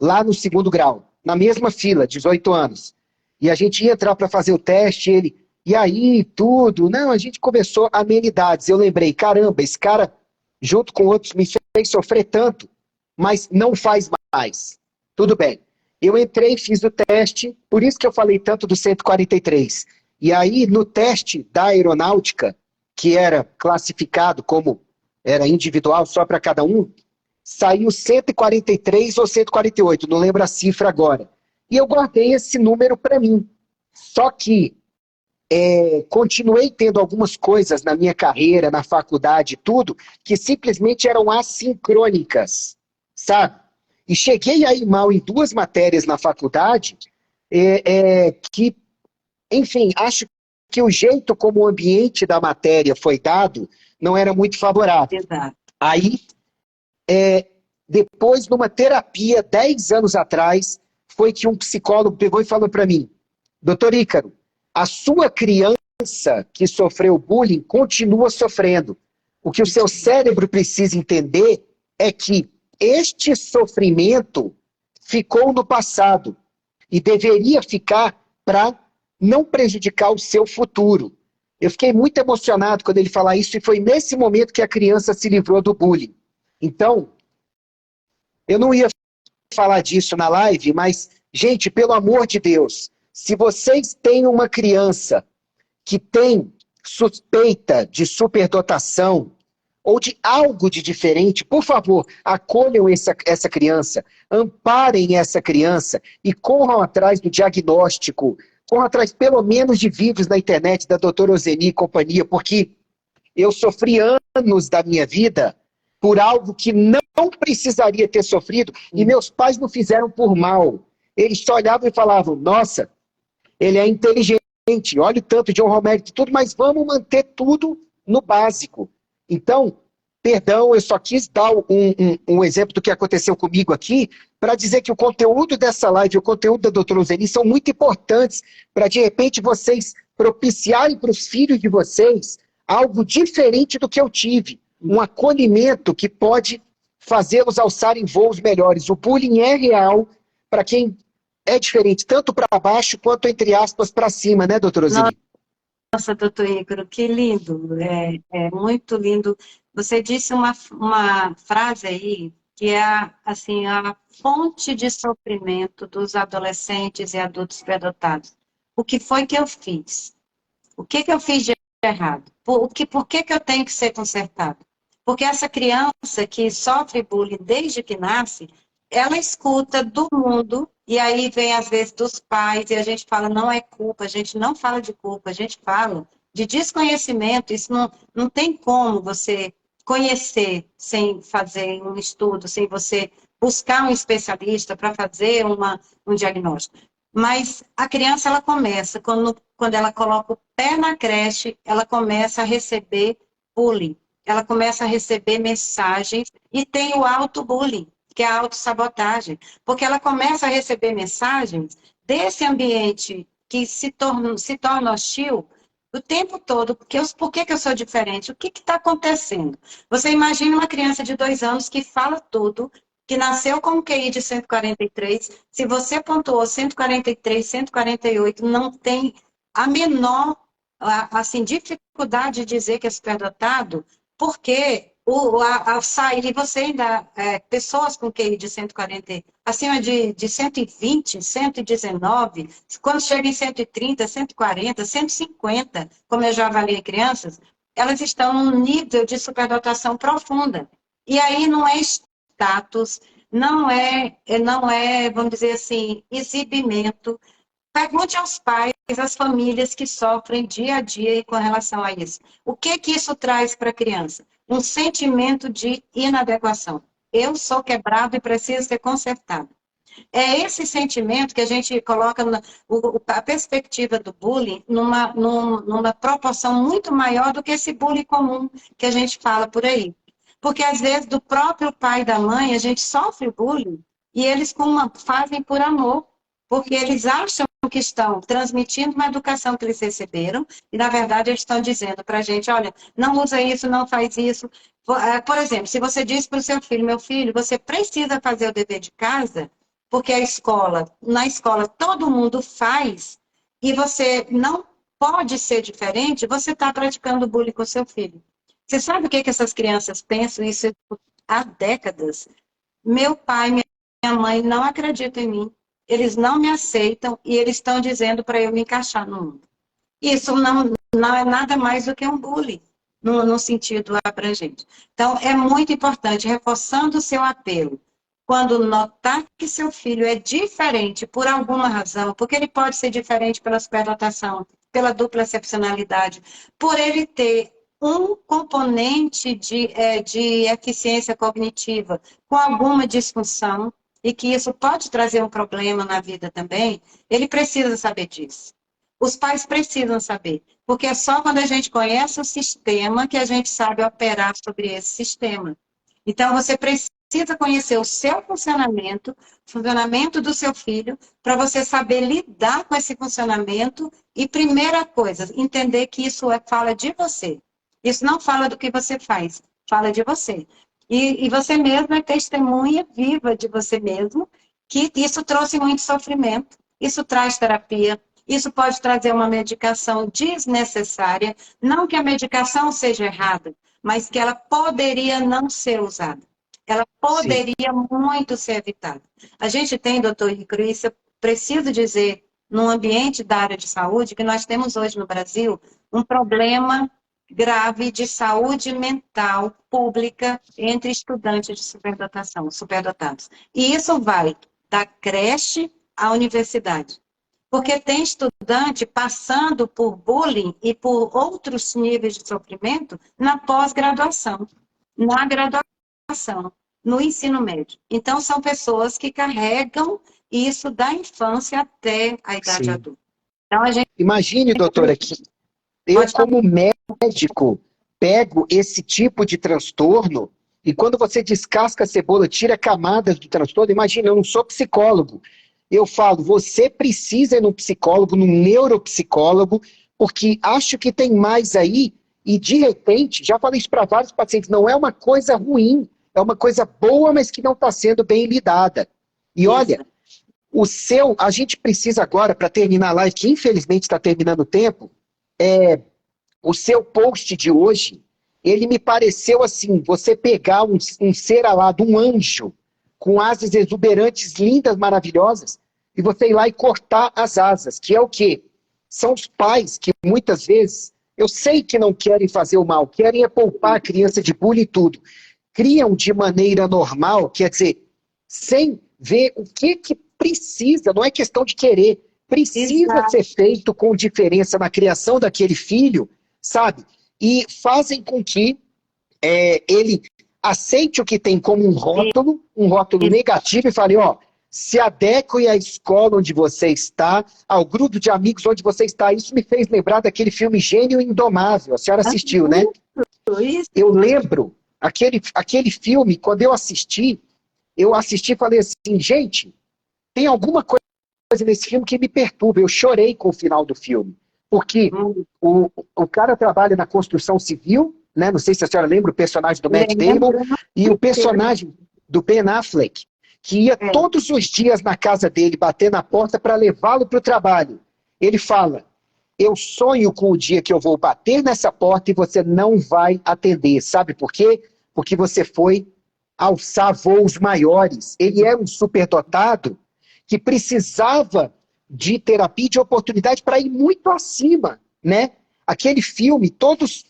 [SPEAKER 1] lá no segundo grau, na mesma fila, 18 anos. E a gente ia entrar para fazer o teste, ele, e aí, tudo. Não, a gente começou amenidades. Eu lembrei, caramba, esse cara, junto com outros, me fez sofrer tanto, mas não faz mais. Tudo bem. Eu entrei, fiz o teste, por isso que eu falei tanto do 143. E aí, no teste da aeronáutica, que era classificado como era individual só para cada um, saiu 143 ou 148, não lembro a cifra agora. E eu guardei esse número para mim. Só que continuei tendo algumas coisas na minha carreira, na faculdade, tudo, que simplesmente eram assincrônicas, sabe? E cheguei aí mal em 2 matérias na faculdade, que, enfim, acho que o jeito como o ambiente da matéria foi dado não era muito favorável.
[SPEAKER 2] Exato.
[SPEAKER 1] Aí, depois, numa terapia, 10 anos atrás, foi que um psicólogo pegou e falou para mim, doutor Ícaro, a sua criança que sofreu bullying continua sofrendo. O que o seu cérebro precisa entender é que este sofrimento ficou no passado e deveria ficar para não prejudicar o seu futuro. Eu fiquei muito emocionado quando ele falou isso e foi nesse momento que a criança se livrou do bullying. Então, eu não ia falar disso na live, mas, gente, pelo amor de Deus, se vocês têm uma criança que tem suspeita de superdotação ou de algo de diferente, por favor, acolham essa criança, amparem essa criança e corram atrás do diagnóstico, corram atrás pelo menos de vídeos na internet da doutora Ozeni e companhia, porque eu sofri anos da minha vida por algo que não precisaria ter sofrido e meus pais não fizeram por mal. Eles só olhavam e falavam, nossa, ele é inteligente, olha o tanto de honra ao mérito e tudo, mas vamos manter tudo no básico. Então, perdão, eu só quis dar um exemplo do que aconteceu comigo aqui, para dizer que o conteúdo dessa live e o conteúdo da doutora Ozeni são muito importantes para, de repente, vocês propiciarem para os filhos de vocês algo diferente do que eu tive. Um acolhimento que pode fazê-los alçarem voos melhores. O bullying é real para quem é diferente, tanto para baixo quanto, entre aspas, para cima, né, doutora Ozeni?
[SPEAKER 2] Nossa, doutor Ícaro, que lindo, é muito lindo. Você disse uma frase aí que é assim, a fonte de sofrimento dos adolescentes e adultos superdotados. O que foi que eu fiz? O que eu fiz de errado? Por que eu tenho que ser consertado? Porque essa criança que sofre bullying desde que nasce, ela escuta do mundo, e aí vem às vezes dos pais, e a gente fala, não é culpa, a gente não fala de culpa, a gente fala de desconhecimento, isso não tem como você conhecer sem fazer um estudo, sem você buscar um especialista para fazer um diagnóstico. Mas a criança, ela começa, quando ela coloca o pé na creche, ela começa a receber bullying, ela começa a receber mensagens, e tem o auto-bullying, que é a autossabotagem, porque ela começa a receber mensagens desse ambiente que se torna hostil o tempo todo, porque por que eu sou diferente? O que está acontecendo? Você imagina uma criança de 2 anos que fala tudo, que nasceu com um QI de 143, se você pontuou 143, 148, não tem a menor assim, dificuldade de dizer que é superdotado, porque ao sair, você ainda, pessoas com QI de 140, acima de 120, 119, quando chega em 130, 140, 150, como eu já avaliei crianças, elas estão num nível de superdotação profunda. E aí não é status, não é, vamos dizer assim, exibimento. Pergunte aos pais, às famílias que sofrem dia a dia com relação a isso. O que isso traz para a criança? Um sentimento de inadequação. Eu sou quebrado e preciso ser consertado. É esse sentimento que a gente coloca a perspectiva do bullying numa proporção muito maior do que esse bullying comum que a gente fala por aí. Porque, às vezes, do próprio pai e da mãe, a gente sofre bullying e eles fazem por amor, porque eles acham que estão transmitindo uma educação que eles receberam e, na verdade, eles estão dizendo para a gente, olha, não usa isso, não faz isso. Por exemplo, se você diz para o seu filho, meu filho, você precisa fazer o dever de casa, porque na escola todo mundo faz, e você não pode ser diferente, você está praticando bullying com seu filho. Você sabe o que essas crianças pensam isso há décadas? Meu pai, minha mãe não acreditam em mim, eles não me aceitam e eles estão dizendo para eu me encaixar no mundo. Isso não é nada mais do que um bullying, no sentido abrangente. Então, é muito importante, reforçando o seu apelo, quando notar que seu filho é diferente por alguma razão, porque ele pode ser diferente pela superdotação, pela dupla excepcionalidade, por ele ter um componente de eficiência cognitiva com alguma disfunção, e que isso pode trazer um problema na vida também, ele precisa saber disso. Os pais precisam saber, porque é só quando a gente conhece o sistema que a gente sabe operar sobre esse sistema. Então, você precisa conhecer o seu funcionamento, o funcionamento do seu filho, para você saber lidar com esse funcionamento e, primeira coisa, entender que isso fala de você. Isso não fala do que você faz, fala de você. E você mesmo é testemunha viva de você mesmo, que isso trouxe muito sofrimento, isso traz terapia, isso pode trazer uma medicação desnecessária, não que a medicação seja errada, mas que ela poderia não ser usada. Ela poderia Sim. muito ser evitada. A gente tem, doutor Ícaro, isso eu preciso dizer, no ambiente da área de saúde, que nós temos hoje no Brasil um problema grave de saúde mental pública entre estudantes de superdotados. E isso vai da creche à universidade. Porque tem estudante passando por bullying e por outros níveis de sofrimento na pós-graduação, na graduação, no ensino médio. Então, são pessoas que carregam isso da infância até a idade adulta. Então, a gente...
[SPEAKER 1] Imagine, doutora, que eu, como médico, pego esse tipo de transtorno e quando você descasca a cebola, tira camadas do transtorno, imagina, eu não sou psicólogo. Eu falo, você precisa ir num psicólogo, num neuropsicólogo, porque acho que tem mais aí, e de repente, já falei isso para vários pacientes, não é uma coisa ruim, é uma coisa boa, mas que não está sendo bem lidada. E olha, a gente precisa agora, para terminar a live, que infelizmente está terminando o tempo, o seu post de hoje, ele me pareceu assim, você pegar um ser alado, um anjo, com asas exuberantes, lindas, maravilhosas, e você ir lá e cortar as asas, que é o quê? São os pais que muitas vezes, eu sei que não querem fazer o mal, querem poupar a criança de bullying e tudo. Criam de maneira normal, quer dizer, sem ver o que precisa, não é questão de querer, precisa
[SPEAKER 2] Exato.
[SPEAKER 1] ser feito com diferença na criação daquele filho, sabe? E fazem com que ele aceite o que tem como um rótulo negativo, e fale, ó, se adeque à escola onde você está, ao grupo de amigos onde você está. Isso me fez lembrar daquele filme Gênio Indomável. A senhora assistiu, né?
[SPEAKER 2] Isso.
[SPEAKER 1] Eu lembro, aquele filme, quando eu assisti e falei assim, gente, tem alguma coisa nesse filme que me perturba. Eu chorei com o final do filme. Porque o cara trabalha na construção civil, né? Não sei se a senhora lembra o personagem do Matt Damon, e o personagem do Ben Affleck, que ia todos os dias na casa dele, bater na porta para levá-lo para o trabalho. Ele fala, eu sonho com o dia que eu vou bater nessa porta e você não vai atender. Sabe por quê? Porque você foi alçar voos maiores. Ele era um superdotado que precisava de terapia, de oportunidade para ir muito acima, né? Aquele filme, todos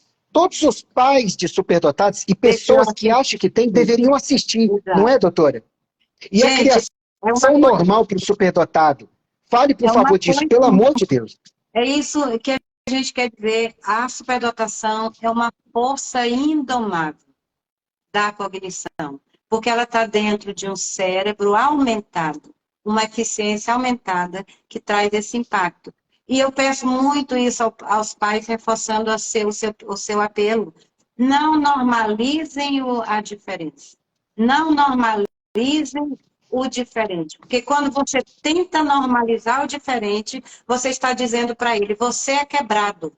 [SPEAKER 1] os pais de superdotados e pessoas que acham que tem deveriam assistir, não é, doutora? E a
[SPEAKER 2] Gente,
[SPEAKER 1] criação normal para o superdotado. Fale, por favor, disso, pelo amor de Deus.
[SPEAKER 2] É isso que a gente quer dizer. A superdotação é uma força indomável da cognição, porque ela está dentro de um cérebro aumentado, uma eficiência aumentada que traz esse impacto. E eu peço muito isso aos pais, reforçando o seu apelo. Não normalizem a diferença. Não normalizem o diferente. Porque quando você tenta normalizar o diferente, você está dizendo para ele, você é quebrado.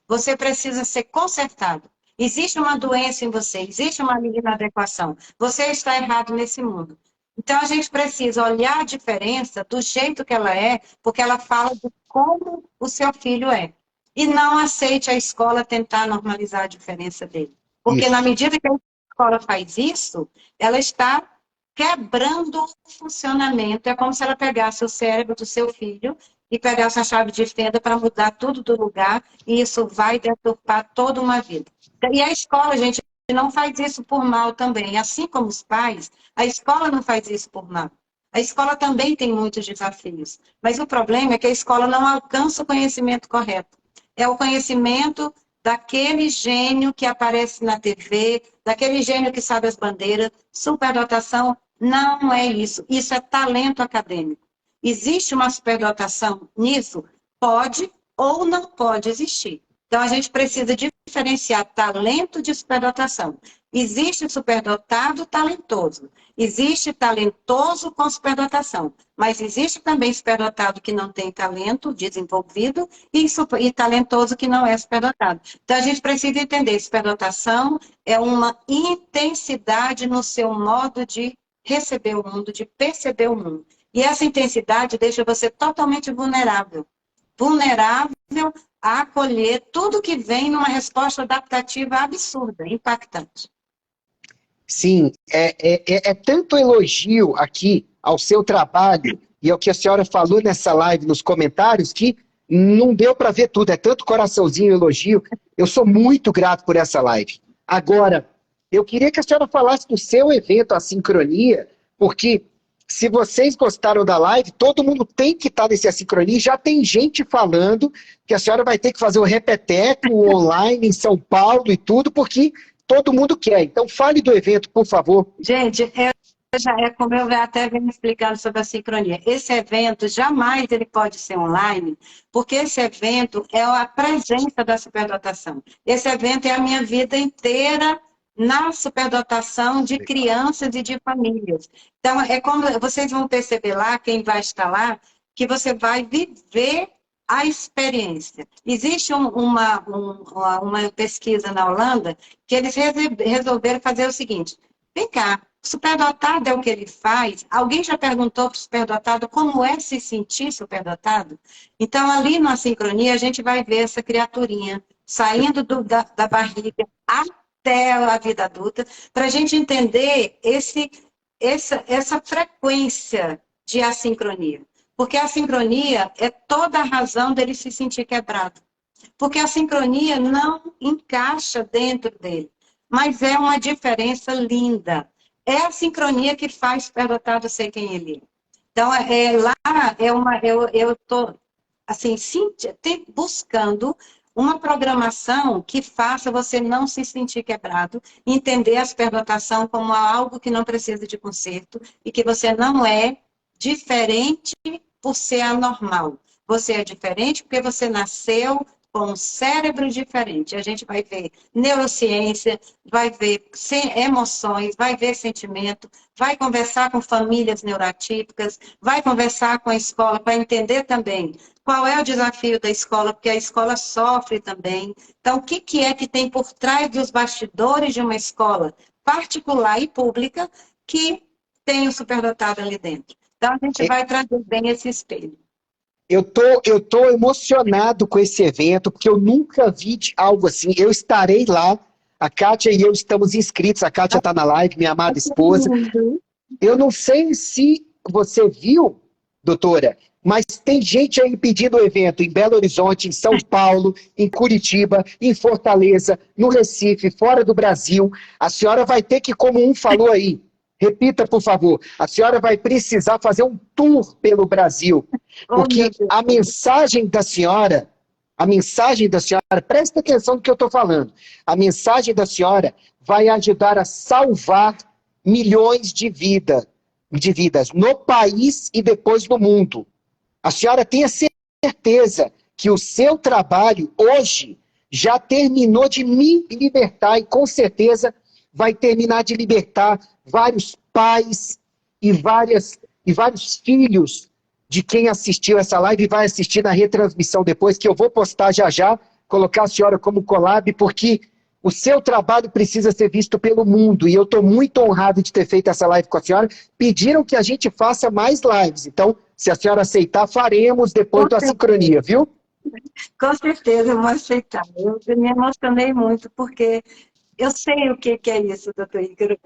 [SPEAKER 2] Você precisa ser consertado. Existe uma doença em você, existe uma inadequação. Você está errado nesse mundo. Então, a gente precisa olhar a diferença do jeito que ela é, porque ela fala de como o seu filho é. E não aceite a escola tentar normalizar a diferença dele. Porque na medida que a escola faz isso, ela está quebrando o funcionamento. É como se ela pegasse o cérebro do seu filho e pegasse a chave de fenda para mudar tudo do lugar, e isso vai deturpar toda uma vida. E a escola, gente, não faz isso por mal também. Assim como os pais, a escola não faz isso por mal. A escola também tem muitos desafios. Mas o problema é que a escola não alcança o conhecimento correto. É o conhecimento daquele gênio que aparece na TV, daquele gênio que sabe as bandeiras. Superdotação não é isso. Isso é talento acadêmico. Existe uma superdotação nisso? Pode ou não pode existir. Então, a gente precisa diferenciar talento de superdotação. Existe superdotado talentoso. Existe talentoso com superdotação. Mas existe também superdotado que não tem talento desenvolvido e talentoso que não é superdotado. Então, a gente precisa entender, superdotação é uma intensidade no seu modo de receber o mundo, de perceber o mundo. E essa intensidade deixa você totalmente vulnerável. Vulnerável a acolher tudo que vem numa resposta adaptativa absurda, impactante.
[SPEAKER 1] Sim, é tanto elogio aqui ao seu trabalho e ao que a senhora falou nessa live nos comentários que não deu para ver tudo, é tanto coraçãozinho e elogio. Eu sou muito grato por essa live. Agora, eu queria que a senhora falasse do seu evento, a Sincronia, porque se vocês gostaram da live, todo mundo tem que estar nesse Assincronia. Já tem gente falando que a senhora vai ter que fazer o repeteco online em São Paulo e tudo, porque todo mundo quer. Então, fale do evento, por favor.
[SPEAKER 2] Gente, já é como eu até venho explicando sobre a sincronia. Esse evento, jamais ele pode ser online, porque esse evento é a presença da superdotação. Esse evento é a minha vida inteira na superdotação de crianças e de famílias. Então, é como vocês vão perceber lá, quem vai estar lá, que você vai viver a experiência. Existe uma pesquisa na Holanda que eles resolveram fazer o seguinte: vem cá, superdotado é o que ele faz? Alguém já perguntou para o superdotado como é se sentir superdotado? Então, ali na sincronia, a gente vai ver essa criaturinha saindo da barriga até a vida adulta, para a gente entender essa frequência de assincronia. Porque a sincronia é toda a razão dele se sentir quebrado. Porque a sincronia não encaixa dentro dele. Mas é uma diferença linda. é a sincronia que faz o superdotado ser quem ele é. Então, lá eu estou assim, buscando uma programação que faça você não se sentir quebrado, entender a superdotação como algo que não precisa de conserto e que você não é diferente por ser anormal. Você é diferente porque você nasceu com um cérebro diferente. A gente vai ver neurociência, vai ver emoções, vai ver sentimento, vai conversar com famílias neuroatípicas, vai conversar com a escola para entender também qual é o desafio da escola, porque a escola sofre também. Então, o que é que tem por trás dos bastidores de uma escola particular e pública que tem o superdotado ali dentro? Então, a gente vai trazer bem esse espelho.
[SPEAKER 1] Eu tô emocionado com esse evento, porque eu nunca vi algo assim. Eu estarei lá, a Kátia e eu estamos inscritos, a Kátia está na live, minha amada esposa. Eu não sei se você viu, doutora, mas tem gente aí pedindo o evento em Belo Horizonte, em São Paulo, em Curitiba, em Fortaleza, no Recife, fora do Brasil. A senhora vai ter que, como um falou aí, repita, por favor, a senhora vai precisar fazer um tour pelo Brasil, porque a mensagem da senhora, presta atenção no que eu estou falando, a mensagem da senhora vai ajudar a salvar milhões de vidas no país e depois no mundo. A senhora tenha certeza que o seu trabalho hoje já terminou de me libertar e com certeza vai terminar de libertar vários pais e vários filhos de quem assistiu essa live e vai assistir na retransmissão depois, que eu vou postar já, colocar a senhora como collab, porque o seu trabalho precisa ser visto pelo mundo, e eu estou muito honrado de ter feito essa live com a senhora. Pediram que a gente faça mais lives, então, se a senhora aceitar, faremos depois da sincronia, viu?
[SPEAKER 2] Com certeza, eu vou aceitar. Eu me emocionei muito, porque eu sei o que é isso, doutor Ícaro.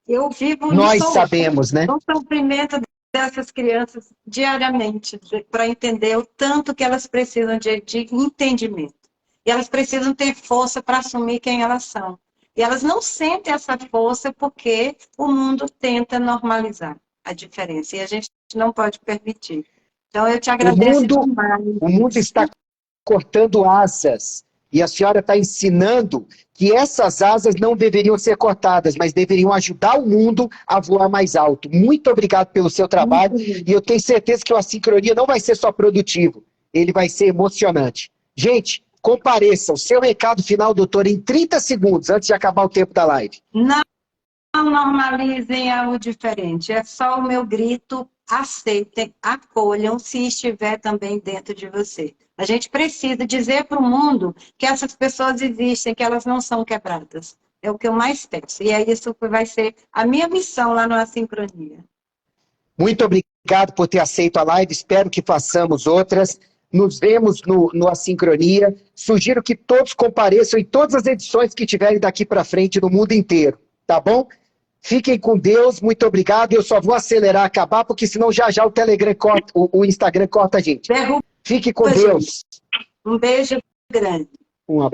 [SPEAKER 2] Eu vivo
[SPEAKER 1] Nós sabemos, né?
[SPEAKER 2] o sofrimento dessas crianças diariamente, para entender o tanto que elas precisam de entendimento. E elas precisam ter força para assumir quem elas são. E elas não sentem essa força porque o mundo tenta normalizar a diferença. E a gente não pode permitir. Então, eu te agradeço demais.
[SPEAKER 1] O mundo está cortando asas. E a senhora está ensinando que essas asas não deveriam ser cortadas, mas deveriam ajudar o mundo a voar mais alto. Muito obrigado pelo seu trabalho. E eu tenho certeza que a sincronia não vai ser só produtivo. Ele vai ser emocionante. Gente, compareçam. Seu recado final, doutor, em 30 segundos, antes de acabar o tempo da live.
[SPEAKER 2] Não normalizem o diferente. É só o meu grito. Aceitem, acolham, se estiver também dentro de você. A gente precisa dizer para o mundo que essas pessoas existem, que elas não são quebradas. É o que eu mais peço. E é isso que vai ser a minha missão lá no Assincronia.
[SPEAKER 1] Muito obrigado por ter aceito a live. Espero que façamos outras. Nos vemos no Assincronia. Sugiro que todos compareçam em todas as edições que tiverem daqui para frente no mundo inteiro. Tá bom? Fiquem com Deus, muito obrigado. Eu só vou acelerar, acabar, porque senão já o Telegram corta, o Instagram corta a gente. Fique com Deus.
[SPEAKER 2] Um beijo grande.
[SPEAKER 1] Um abraço.